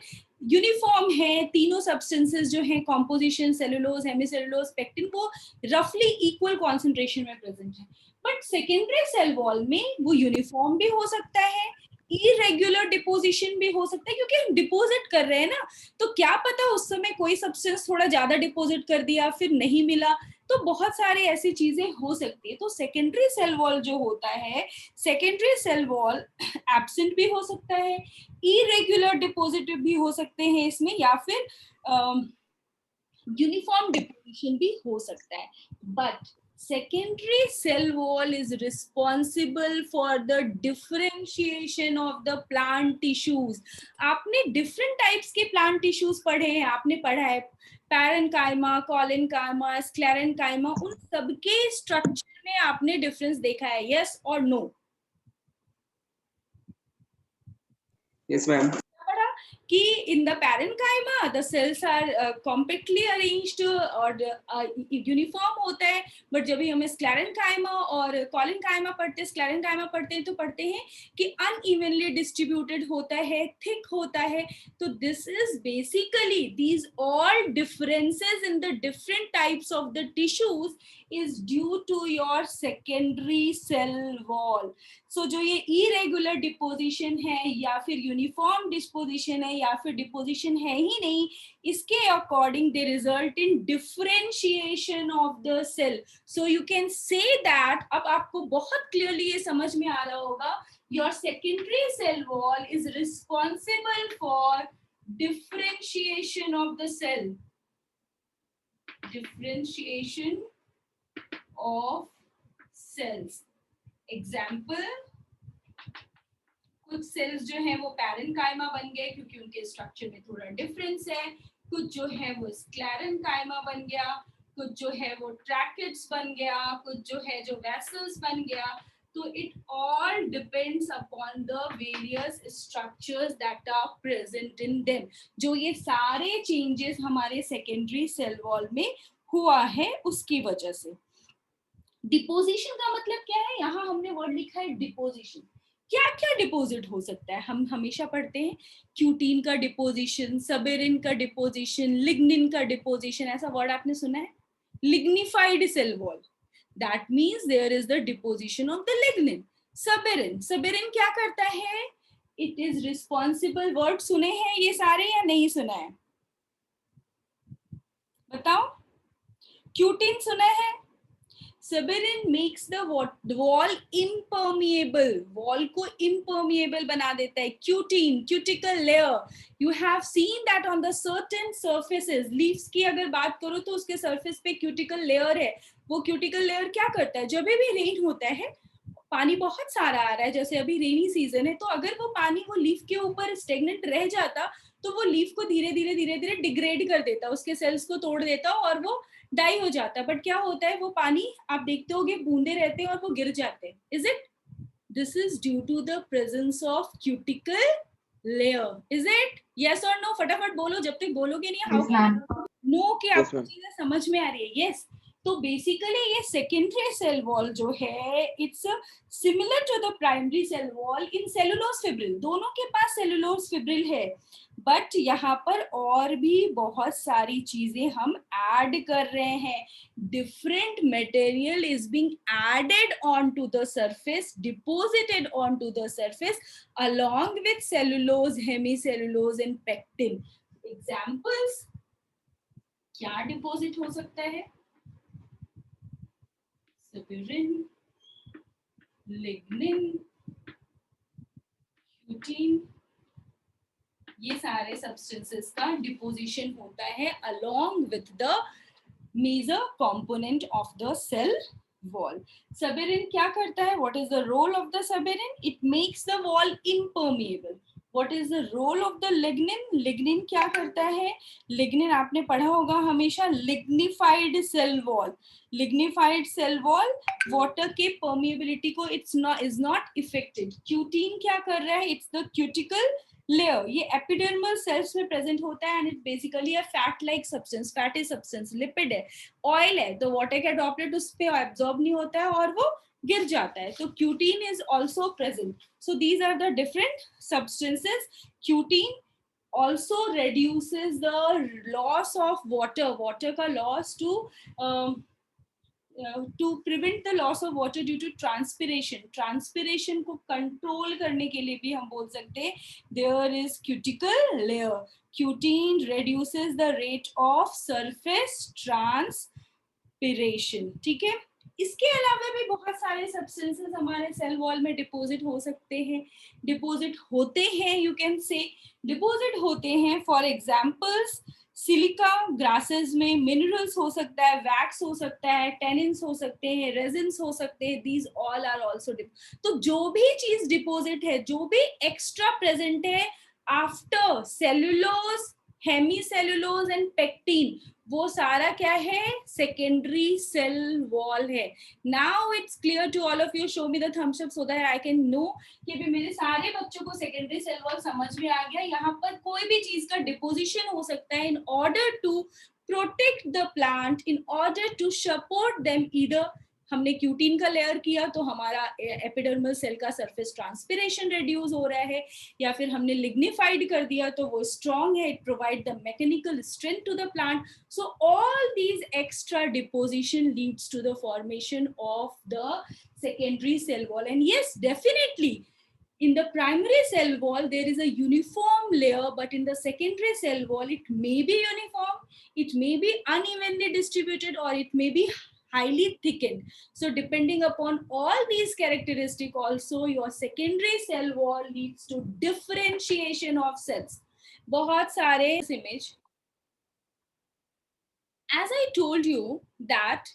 यूनिफॉर्म है, तीनों सब्सटेंसेस जो हैं, कॉम्पोजिशन, सेलुलोज, हेमिसेलुलोज, पेक्टिन, वो रफली इक्वल कॉन्सेंट्रेशन में प्रेजेंट है. बट सेकेंडरी सेल वॉल में वो यूनिफॉर्म भी हो सकता है, इरेगुलर डिपोजिशन भी हो सकता है, क्योंकि हम डिपोजिट कर रहे हैं ना, तो क्या पता उस समय कोई सब्सटेंस थोड़ा ज्यादा डिपोजिट कर दिया, फिर नहीं मिला, तो बहुत सारे ऐसी चीजें हो सकती है. तो सेकेंडरी सेल वॉल जो होता है, सेकेंडरी सेल वॉल एब्सेंट भी हो सकता है, इरेगुलर डिपोजिट भी हो सकते हैं इसमें, या फिर यूनिफॉर्म डिपोजिशन भी हो सकता है. But secondary cell wall is responsible for the differentiation of the plant tissues. आपने different types के plant tissues पढ़े हैं, आपने पढ़ा है पैरेन्काइमा, कॉलेन्काइमा, स्क्लेरेन्काइमा, उन सबके स्ट्रक्चर में आपने डिफरेंस देखा है, yes or no? Yes, ma'am. कि in the parenchyma the cells are compactly arranged और uniform होता है, बट जब भी हमें sclerenchyma और collenchyma पढ़ते हैं, sclerenchyma पढ़ते हैं, तो पढ़ते हैं कि unevenly distributed होता है, thick होता है. तो this is basically, these all differences in the different types of the tissues is due to your secondary cell wall. So जो ये irregular deposition है या फिर uniform disposition है या फिर deposition है ही नहीं, इसके according they result in differentiation of the cell. So you can say that, अब आपको बहुत clearly ये समझ में आ रहा होगा, your secondary cell wall is responsible for differentiation of the cell. Differentiation of cells. Example, कुछ सेल्स जो है वो पैरेन्काइमा बन गए क्योंकि उनके स्ट्रक्चर में थोड़ा डिफरेंस है, कुछ जो है वो स्क्लेरेन्काइमा बन गया, कुछ जो है वो ट्रैकेट्स बन गया, कुछ जो है जो वेसल्स बन गया. तो it all depends upon the various structures that are present in them. जो ये सारे changes हमारे secondary cell wall में हुआ है उसकी वजह से. डिपोजिशन का मतलब क्या है? यहाँ हमने वर्ड लिखा है डिपोजिशन. क्या क्या डिपोजिट हो सकता है? हम हमेशा पढ़ते हैं क्यूटीन का डिपोजिशन, सबेरिन का डिपोजिशन, लिग्निन का डिपोजिशन. ऐसा वर्ड आपने सुना है? Lignified cell wall, that means there is the deposition of the lignin. Suberin, suberin क्या करता है? It is responsible. वर्ड सुने हैं ये सारे या नहीं सुना है? बताओ. क्यूटीन सुना है? Severin makes the wall impermeable. Wall को impermeable बना देता है. Cutin, cuticle layer. You have seen that on the certain surfaces. Leaves की अगर बात करो तो उसके surface पे cuticle layer है. वो cuticle layer क्या करता है? जब भी rain होता है, पानी बहुत सारा आ रहा है, जैसे अभी रेनी सीजन है, तो अगर वो पानी वो लीफ के ऊपर स्टेगनेंट रह जाता तो वो लीफ को धीरे धीरे डिग्रेड कर देता, उसके सेल्स को तोड़ देता और वो डाई हो जाता. बट क्या होता है? वो पानी आप देखते होगे बूंदे रहते हैं और वो गिर जाते हैं. Is it? This is due to the presence of cuticle layer. Is it? Yes और नो? फटाफट बोलो, जब तक बोलोगे नहीं हाउ कैन नो कि आपको चीजें समझ में आ रही है. यस. तो बेसिकली ये सेकेंडरी सेल वॉल जो है, it's similar to the primary cell wall in cellulose fibril. दोनों के पास सेलुलोज फिब्रिल है, बट यहाँ पर और भी बहुत सारी चीजें हम ऐड कर रहे हैं. Different material is being added on to the surface, deposited on to the surface along with cellulose, hemicellulose and pectin. Examples क्या डिपोजिट हो सकता है? Severin, lignin, cutin, ये सारे सब्सटेंसेस का डिपोजिशन होता है along with the major component of the cell wall. Severin क्या करता है? What is the role of the severin? It makes the wall impermeable. What is the role of the lignin? Lignin क्या करता है? Lignin आपने पढ़ा होगा हमेशा, lignified cell wall. Lignified cell wall water के permeability को is not affected. Cutin क्या कर रहा है? It's the cuticle layer. ये epidermal cells में present होता है and it's basically a fat-like substance, fatty substance, lipid है, oil है, तो water के droplet उस पे absorb नहीं होता है और वो गिर जाता है. तो cutin is also present. So these are the different substances. Cutin also reduces the loss of water. Water का loss to prevent the loss of water due to transpiration. Transpiration को control करने के लिए भी हम बोल सकते हैं there is cuticle layer. Cutin reduces the rate of surface transpiration. ठीक है. इसके अलावा भी बहुत सारे सब्सटेंसेस हमारे सेल वॉल में डिपोजिट हो सकते हैं, डिपोजिट होते हैं. यू कैन से डिपोजिट होते हैं. फॉर एग्जांपल्स सिलिका ग्रासेस में मिनरल्स हो सकता है, वैक्स हो सकता है, टेनिन्स हो सकते हैं, रेजिन्स हो सकते हैं. These all are also. तो जो भी चीज डिपोजिट है, जो भी एक्स्ट्रा प्रेजेंट है after cellulose, hemicellulose and pectin, वो सारा क्या है? सेकेंडरी सेल वॉल है. Now it's clear to all of you. Show me the thumbs up so that I can know कि भी मेरे सारे बच्चों को सेकेंडरी सेल वॉल समझ में आ गया. यहाँ पर कोई भी चीज का डिपोजिशन हो सकता है in order to protect the plant, in order to support them. Either हमने क्यूटीन का लेयर किया तो हमारा एपिडर्मल सेल का सरफेस ट्रांसपिरेशन रिड्यूस हो रहा है, या फिर हमने लिग्निफाइड कर दिया तो वो स्ट्रॉन्ग है, it provide the mechanical strength to the plant. So all these extra deposition leads to the formation of the secondary cell wall. And yes, definitely in the primary cell wall there is a uniform layer, but in the secondary cell wall it may be uniform, it may be unevenly distributed, or it may be highly thickened. So depending upon all these characteristics also, your secondary cell wall leads to differentiation of cells. बहुत सारे image. As I told you that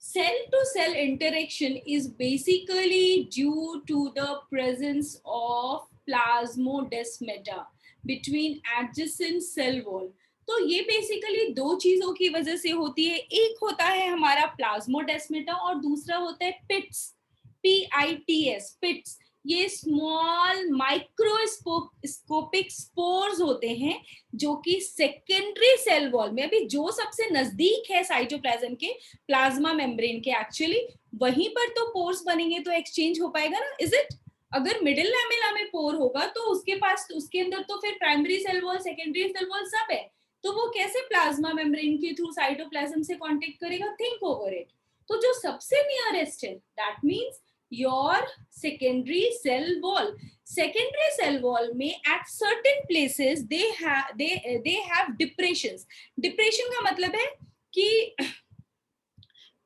cell to cell interaction is basically due to the presence of plasmodesmata between adjacent cell wall. तो ये basically दो चीजों की वजह से होती है. एक होता है हमारा प्लाज्मोडेस्मेटा और दूसरा होता है पिट्स. PITS, पिट्स, ये स्मॉल माइक्रोस्कोपिक स्पोर्स होते हैं जो कि सेकेंडरी सेल वॉल में, अभी जो सबसे नजदीक है साइटोप्लाज्म के प्लाज्मा मेम्ब्रेन के, एक्चुअली वहीं पर तो पोर्स बनेंगे तो एक्सचेंज हो पाएगा ना, इज इट? अगर मिडिल लैमेला में पोर होगा तो उसके पास, उसके अंदर तो फिर primary cell wall, secondary cell wall सब है, तो वो कैसे प्लाज्मा मेम्ब्रेन के थ्रू साइटोप्लाज्म से कांटेक्ट करेगा? Think over it. तो जो सबसे नियरेस्ट है, that means your secondary cell wall. Secondary cell wall में at certain places they have depressions. Depression का मतलब है कि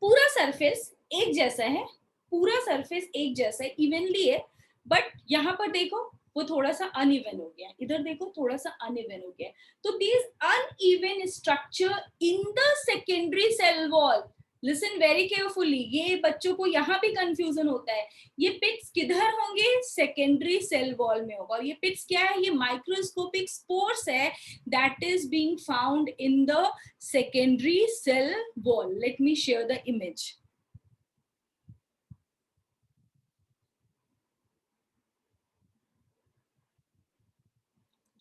पूरा सरफेस एक जैसा है, पूरा सरफेस एक जैसा है, इवनली है, बट यहाँ पर देखो वो थोड़ा सा अनइवन हो गया, इधर देखो थोड़ा सा अनइवन हो गया। तो this uneven structure in the secondary cell wall, listen very carefully, ये बच्चों को यहाँ भी कंफ्यूजन होता है। ये पिट्स किधर होंगे? सेकेंडरी सेल वॉल में होगा। और ये पिट्स क्या है? ये माइक्रोस्कोपिक स्पोर्स है that is being found in the secondary cell wall. Let me share the image.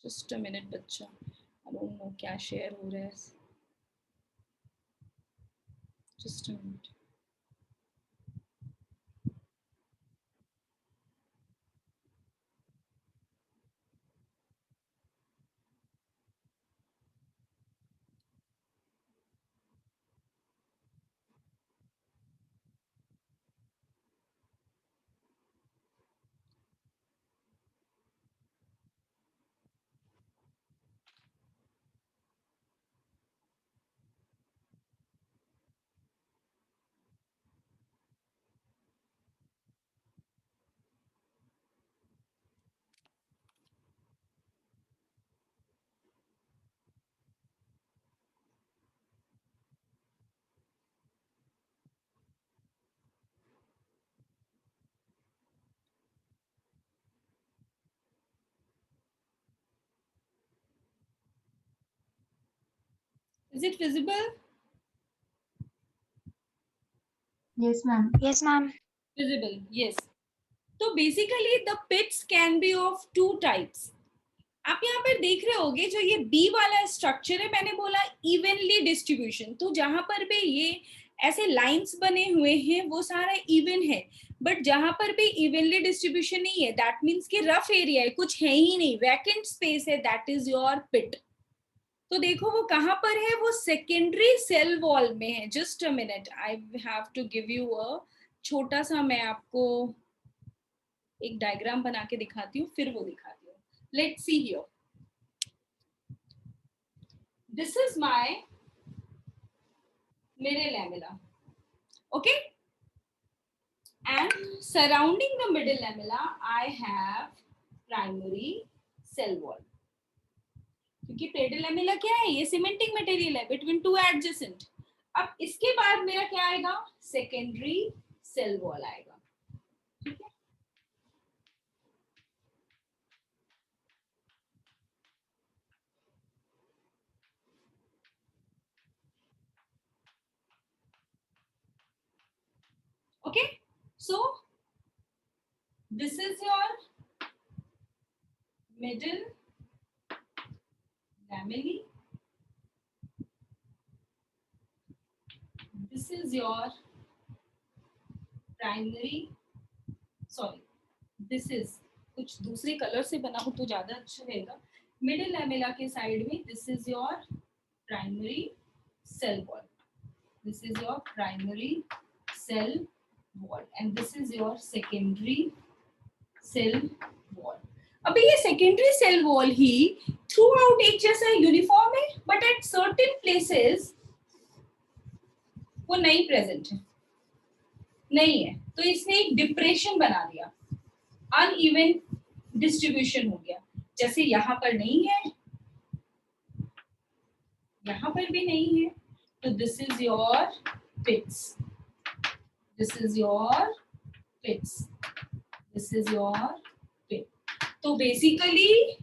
Just a minute बच्चा, आई डोंट नो क्या शेयर हो रहा है, just a minute. Is it visible? Yes, ma'am. Yes, ma'am. Visible, yes. तो basically the pits can be of two types. आप यहाँ पर देख रहे होगे जो ये बी वाला स्ट्रक्चर है, मैंने बोला इवनली डिस्ट्रीब्यूशन, तो जहां पर भी ये ऐसे लाइंस बने हुए हैं वो सारा इवन है, बट जहां पर भी इवनली डिस्ट्रीब्यूशन नहीं है दैट मीन्स कि रफ एरिया है, कुछ है ही नहीं, वैकेंट स्पेस है, दैट इज योर पिट। तो देखो वो कहां पर है? वो सेकेंडरी सेल वॉल में है। Just a minute, I have to give you a छोटा सा, मैं आपको एक डायग्राम बना के दिखाती हूँ, फिर वो दिखाती हूँ। Let's see here, this is my middle lamella, okay, and surrounding the middle lamella I have primary cell wall, क्योंकि पेडल लैमेला क्या है? ये सीमेंटिंग मटेरियल है बिटवीन टू एडजेसेंट। अब इसके बाद मेरा क्या आएगा? सेकेंडरी सेल वॉल आएगा, ठीक है। Okay, so this is your middle lamellae, this is your primary, sorry, this is कुछ दूसरे कलर से बना हो तो ज्यादा अच्छा रहेगा। मिडिल लैमेला के साइड में this is your primary cell wall, this is your primary cell wall and this is your secondary cell wall. अभी ये सेकेंडरी सेल वॉल ही थ्रू आउट एक जैसा यूनिफॉर्म है, बट एट सर्टेन प्लेसेस वो नहीं प्रेजेंट है, नहीं है, तो इसने एक डिप्रेशन बना दिया, अनइवन डिस्ट्रीब्यूशन हो गया। जैसे यहाँ पर नहीं है, यहाँ पर भी नहीं है, तो this is your pits, this is your pits, this is your pit. तो बेसिकली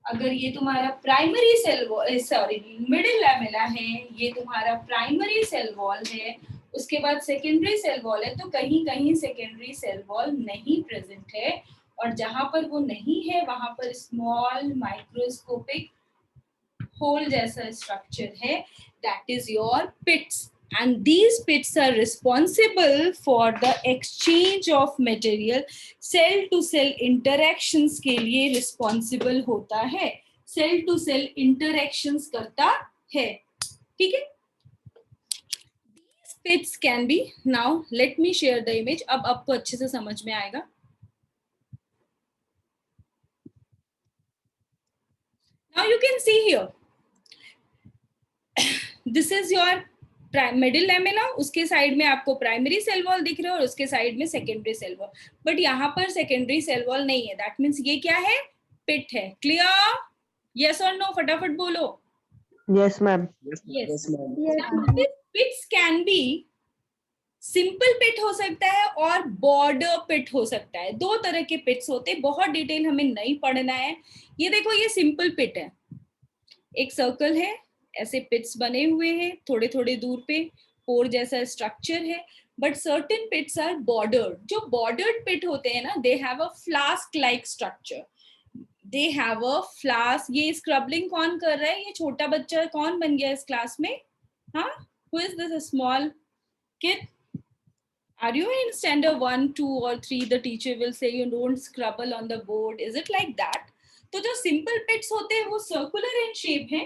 अगर ये तुम्हारा primary cell wall, sorry middle lamella है, ये तुम्हारा प्राइमरी सेल वॉल है, उसके बाद सेकेंडरी सेल वॉल है, तो कहीं कहीं सेकेंडरी सेल वॉल नहीं प्रेजेंट है, और जहां पर वो नहीं है वहां पर स्मॉल माइक्रोस्कोपिक होल जैसा स्ट्रक्चर है, that is your pits, and these pits are responsible for the exchange of material. cell to cell interactions के लिए responsible होता है, cell to cell interactions करता है, ठीक है. These pits can be, now let me share the image. अब आपको अच्छे से समझ में आएगा. Now you can see here, this is your middle lamella, उसके साइड में आपको प्राइमरी सेल वॉल दिख रहा है और उसके साइड में सेकेंडरी सेल वॉल, बट यहाँ पर सेकेंडरी सेल वॉल नहीं है, दैट मीन्स ये क्या है, पिट है. क्लियर? यस और नो, फटाफट बोलो. Yes ma'am. Yes, ma'am. Pits can be simple pit हो सकता है और बॉर्डर पिट हो सकता है. दो तरह के पिट्स होते हैं, बहुत डिटेल हमें नहीं पढ़ना है. ये देखो, ये सिंपल पिट है, एक सर्कल है, ऐसे पिट्स बने हुए हैं, थोड़े थोड़े दूर पे पोर जैसा स्ट्रक्चर है. But certain pits are bordered. जो बॉर्डर्ड पिट होते हैं ना, they have a flask like structure, they have a flask. ये स्क्रबलिंग कौन कर रहा है? ये छोटा बच्चा कौन बन गया इस क्लास में? हाँ, who is this small kid? Are you in standard 1, 2 or 3? The teacher will say you don't scribble on the board. Is it like that? तो जो सिंपल पिट्स होते हैं वो सर्कुलर इन शेप है,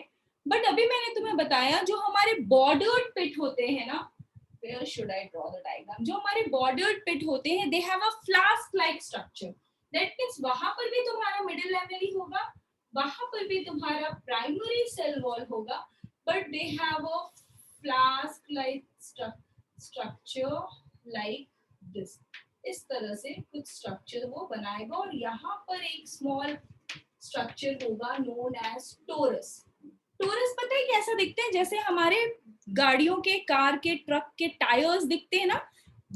बट अभी मैंने तुम्हें बताया जो हमारे बॉर्डर्ड पिट होते हैं ना, where should I draw the diagram? जो हमारे बॉर्डर्ड पिट होते हैं, they have a flask like structure. That means वहां पर भी तुम्हारा मिडिल लैमेली होगा, वहां पर भी तुम्हारा प्राइमरी सेल वॉल होगा, but they have a flask like structure like this. इस तरह से कुछ स्ट्रक्चर वो बनाएगा, और यहाँ पर एक स्मॉल स्ट्रक्चर होगा नोन एज टोरस. टोरस पता है कैसा दिखते हैं? जैसे हमारे गाड़ियों के, कार के, ट्रक के टायर्स दिखते हैं ना,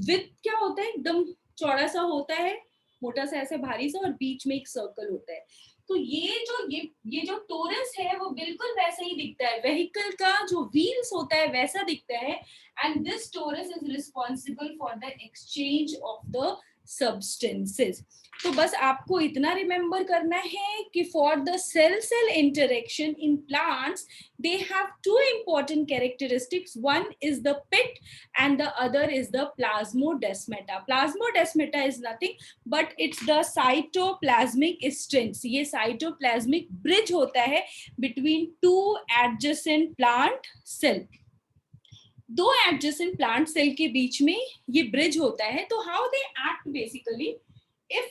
विथ क्या होता है, एकदम चौड़ा सा होता है, मोटा सा ऐसे भारी सा, और बीच में एक सर्कल होता है. तो ये जो टोरस है वो बिल्कुल वैसा ही दिखता है, व्हीकल का जो व्हील्स होता है वैसा दिखता है. And this torus is responsible for the exchange of the substances. तो बस आपको इतना रिमेम्बर करना है कि for the cell cell interaction in plants they have two important characteristics. One is the pit and the other is the plasmodesmata. Plasmodesmata is nothing but it's the cytoplasmic strings. ये cytoplasmic bridge होता है between two adjacent plant cell. दो adjacent plant cell के बीच में ये bridge होता है. तो how they act basically, if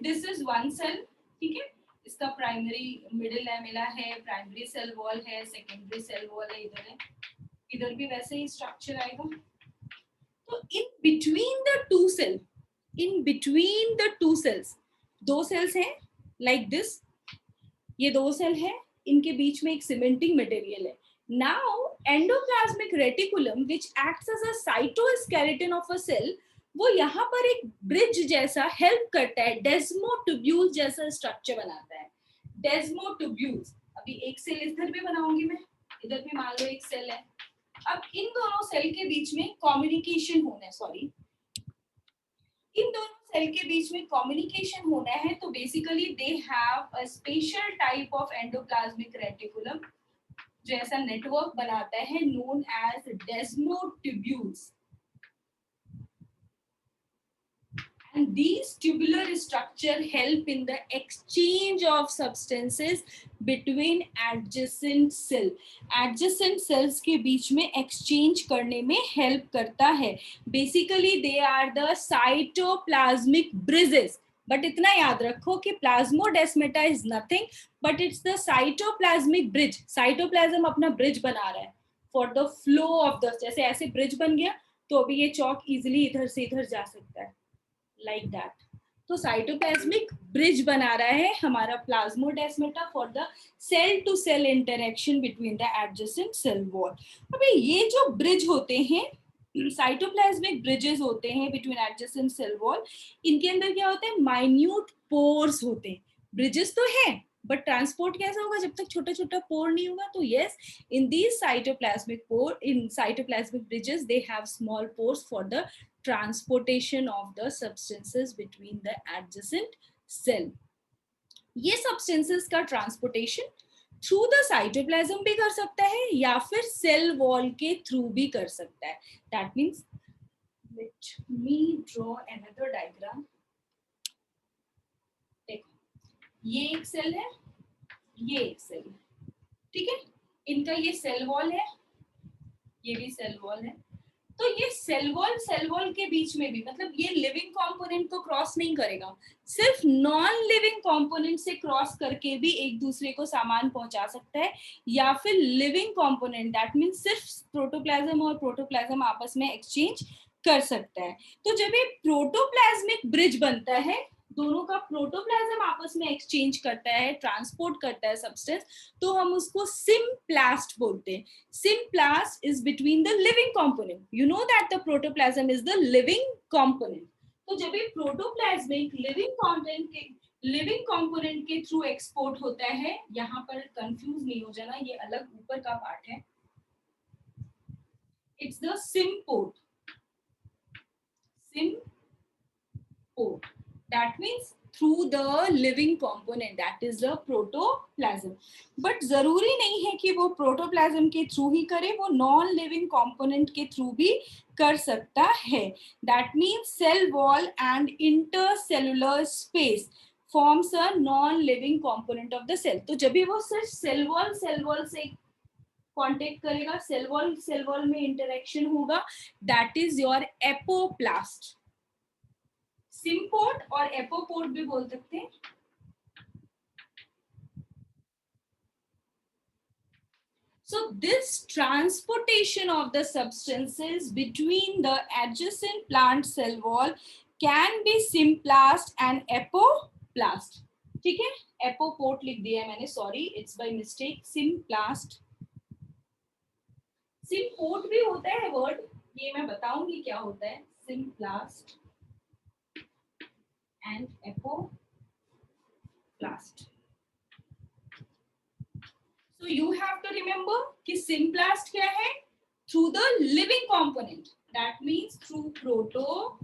this is one cell, ठीक है, इसका प्राइमरी मिडिल लैमेला है, प्राइमरी सेल वॉल है, सेकेंडरी सेल वॉल है, इधर भी वैसे ही स्ट्रक्चर आएगा. तो in between the two cells, दो सेल्स हैं लाइक दिस, ये दो सेल है, इनके बीच में एक सीमेंटिंग मटेरियल है. Now endoplasmic reticulum which acts as a cytoskeleton of a cell, वो यहाँ पर एक ब्रिज जैसा हेल्प करता है, डेस्मोटुब्यूल जैसा स्ट्रक्चर बनाता है. डेस्मोटुब्यूल्स, अभी एक सेल इधर भी बनाऊंगी मैं, इधर भी मान लो एक सेल है. अब इन दोनों सेल के बीच में कम्युनिकेशन होना है, इन दोनों सेल के बीच में कम्युनिकेशन होना है. तो basically they have a special type of endoplasmic reticulum जो ऐसा नेटवर्क बनाता है, known as desmotubules. And these tubular structure help in the exchange of substances between adjacent cell. Adjacent cells के बीच में exchange करने में help करता है. Basically they are the cytoplasmic bridges. But इतना याद रखो कि plasmodesmata is nothing but it's the cytoplasmic bridge. Cytoplasm अपना bridge बना रहा है for the flow of the, जैसे ऐसे bridge बन गया तो अभी ये chalk easily इधर से इधर जा सकता है. Like that. तो साइटोप्लाज्मिक ब्रिज बना रहा है हमारा plasmodesmata for the cell to cell interaction between the adjacent cell wall. अबे ये जो ब्रिज होते हैं, साइटोप्लाज्मिक ब्रिजेस होते हैं बिटवीन एडजेसेंट सेल वॉल, इनके अंदर क्या होता है, माइन्यूट पोर्स होते हैं. ब्रिजेस तो है बट ट्रांसपोर्ट कैसा होगा जब तक छोटा छोटा पोर नहीं होगा? तो yes, in these cytoplasmic pore, in cytoplasmic bridges, they have small pores for the transportation of the substances between the adjacent cell. ये सब्सटेंसेस का ट्रांसपोर्टेशन थ्रू द साइटोप्लाज्म भी कर सकता है या फिर सेल वॉल के थ्रू भी कर सकता है. That means, let me draw another diagram. देखो, ये एक सेल है, ये एक सेल है, ठीक है. इनका ये सेल वॉल है, ये भी सेल वॉल है. तो ये सेल वॉल के बीच में भी, मतलब ये लिविंग कंपोनेंट को क्रॉस नहीं करेगा, सिर्फ नॉन लिविंग कंपोनेंट से क्रॉस करके भी एक दूसरे को सामान पहुंचा सकता है, या फिर लिविंग कंपोनेंट, दैट मीन्स सिर्फ प्रोटोप्लाज्म और प्रोटोप्लाज्म आपस में एक्सचेंज कर सकता है. तो जब ये प्रोटोप्लाज्मिक ब्रिज बनता है, दोनों का प्रोटोप्लाज्म आपस में एक्सचेंज करता है, ट्रांसपोर्ट करता है सब्सटेंस, तो हम उसको सिम्प्लास्ट बोलते हैं. Symplast is between the living component. You know that the protoplasm is the living component. तो जब ये प्रोटोप्लाज्मिक लिविंग कंपोनेंट के थ्रू एक्सपोर्ट होता है, यहाँ पर कंफ्यूज नहीं हो जाना, ये अलग ऊपर का पार्ट है. It's the symport. Symport. That means through the living component, that is the protoplasm. But जरूरी नहीं है कि वो प्रोटोप्लाज्म के थ्रू ही करे, वो नॉन लिविंग कंपोनेंट के थ्रू भी कर सकता है. That means cell wall and intercellular space forms a non-living component of the cell. तो जब भी वो सिर्फ सेल वॉल से कांटेक्ट करेगा, सेल वॉल में इंटरेक्शन होगा, that is your apoplast. Symport और एपोपोर्ट भी बोल सकते हैं. So this transportation of the substances between the adjacent plant cell wall can be symplast and epoplast. ठीक है, एपोपोर्ट लिख दिया है मैंने, sorry, it's by mistake. Symplast. Symport भी होता है वर्ड, ये मैं बताऊंगी क्या होता है. Symplast and epoplast. So you have to remember कि symplast क्या है? Through the living component. That means through protoplasm.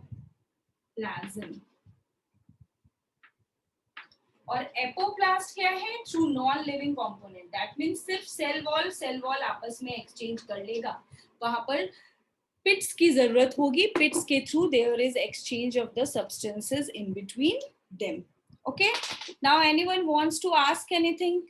और एपोप्लास्ट क्या है? Through non-living component. That means सिर्फ सेल वॉल आपस में एक्सचेंज कर लेगा. वहां पर पिट्स की जरूरत होगी, पिट्स के through there is exchange of the substances in between them. Okay, now anyone wants to ask anything?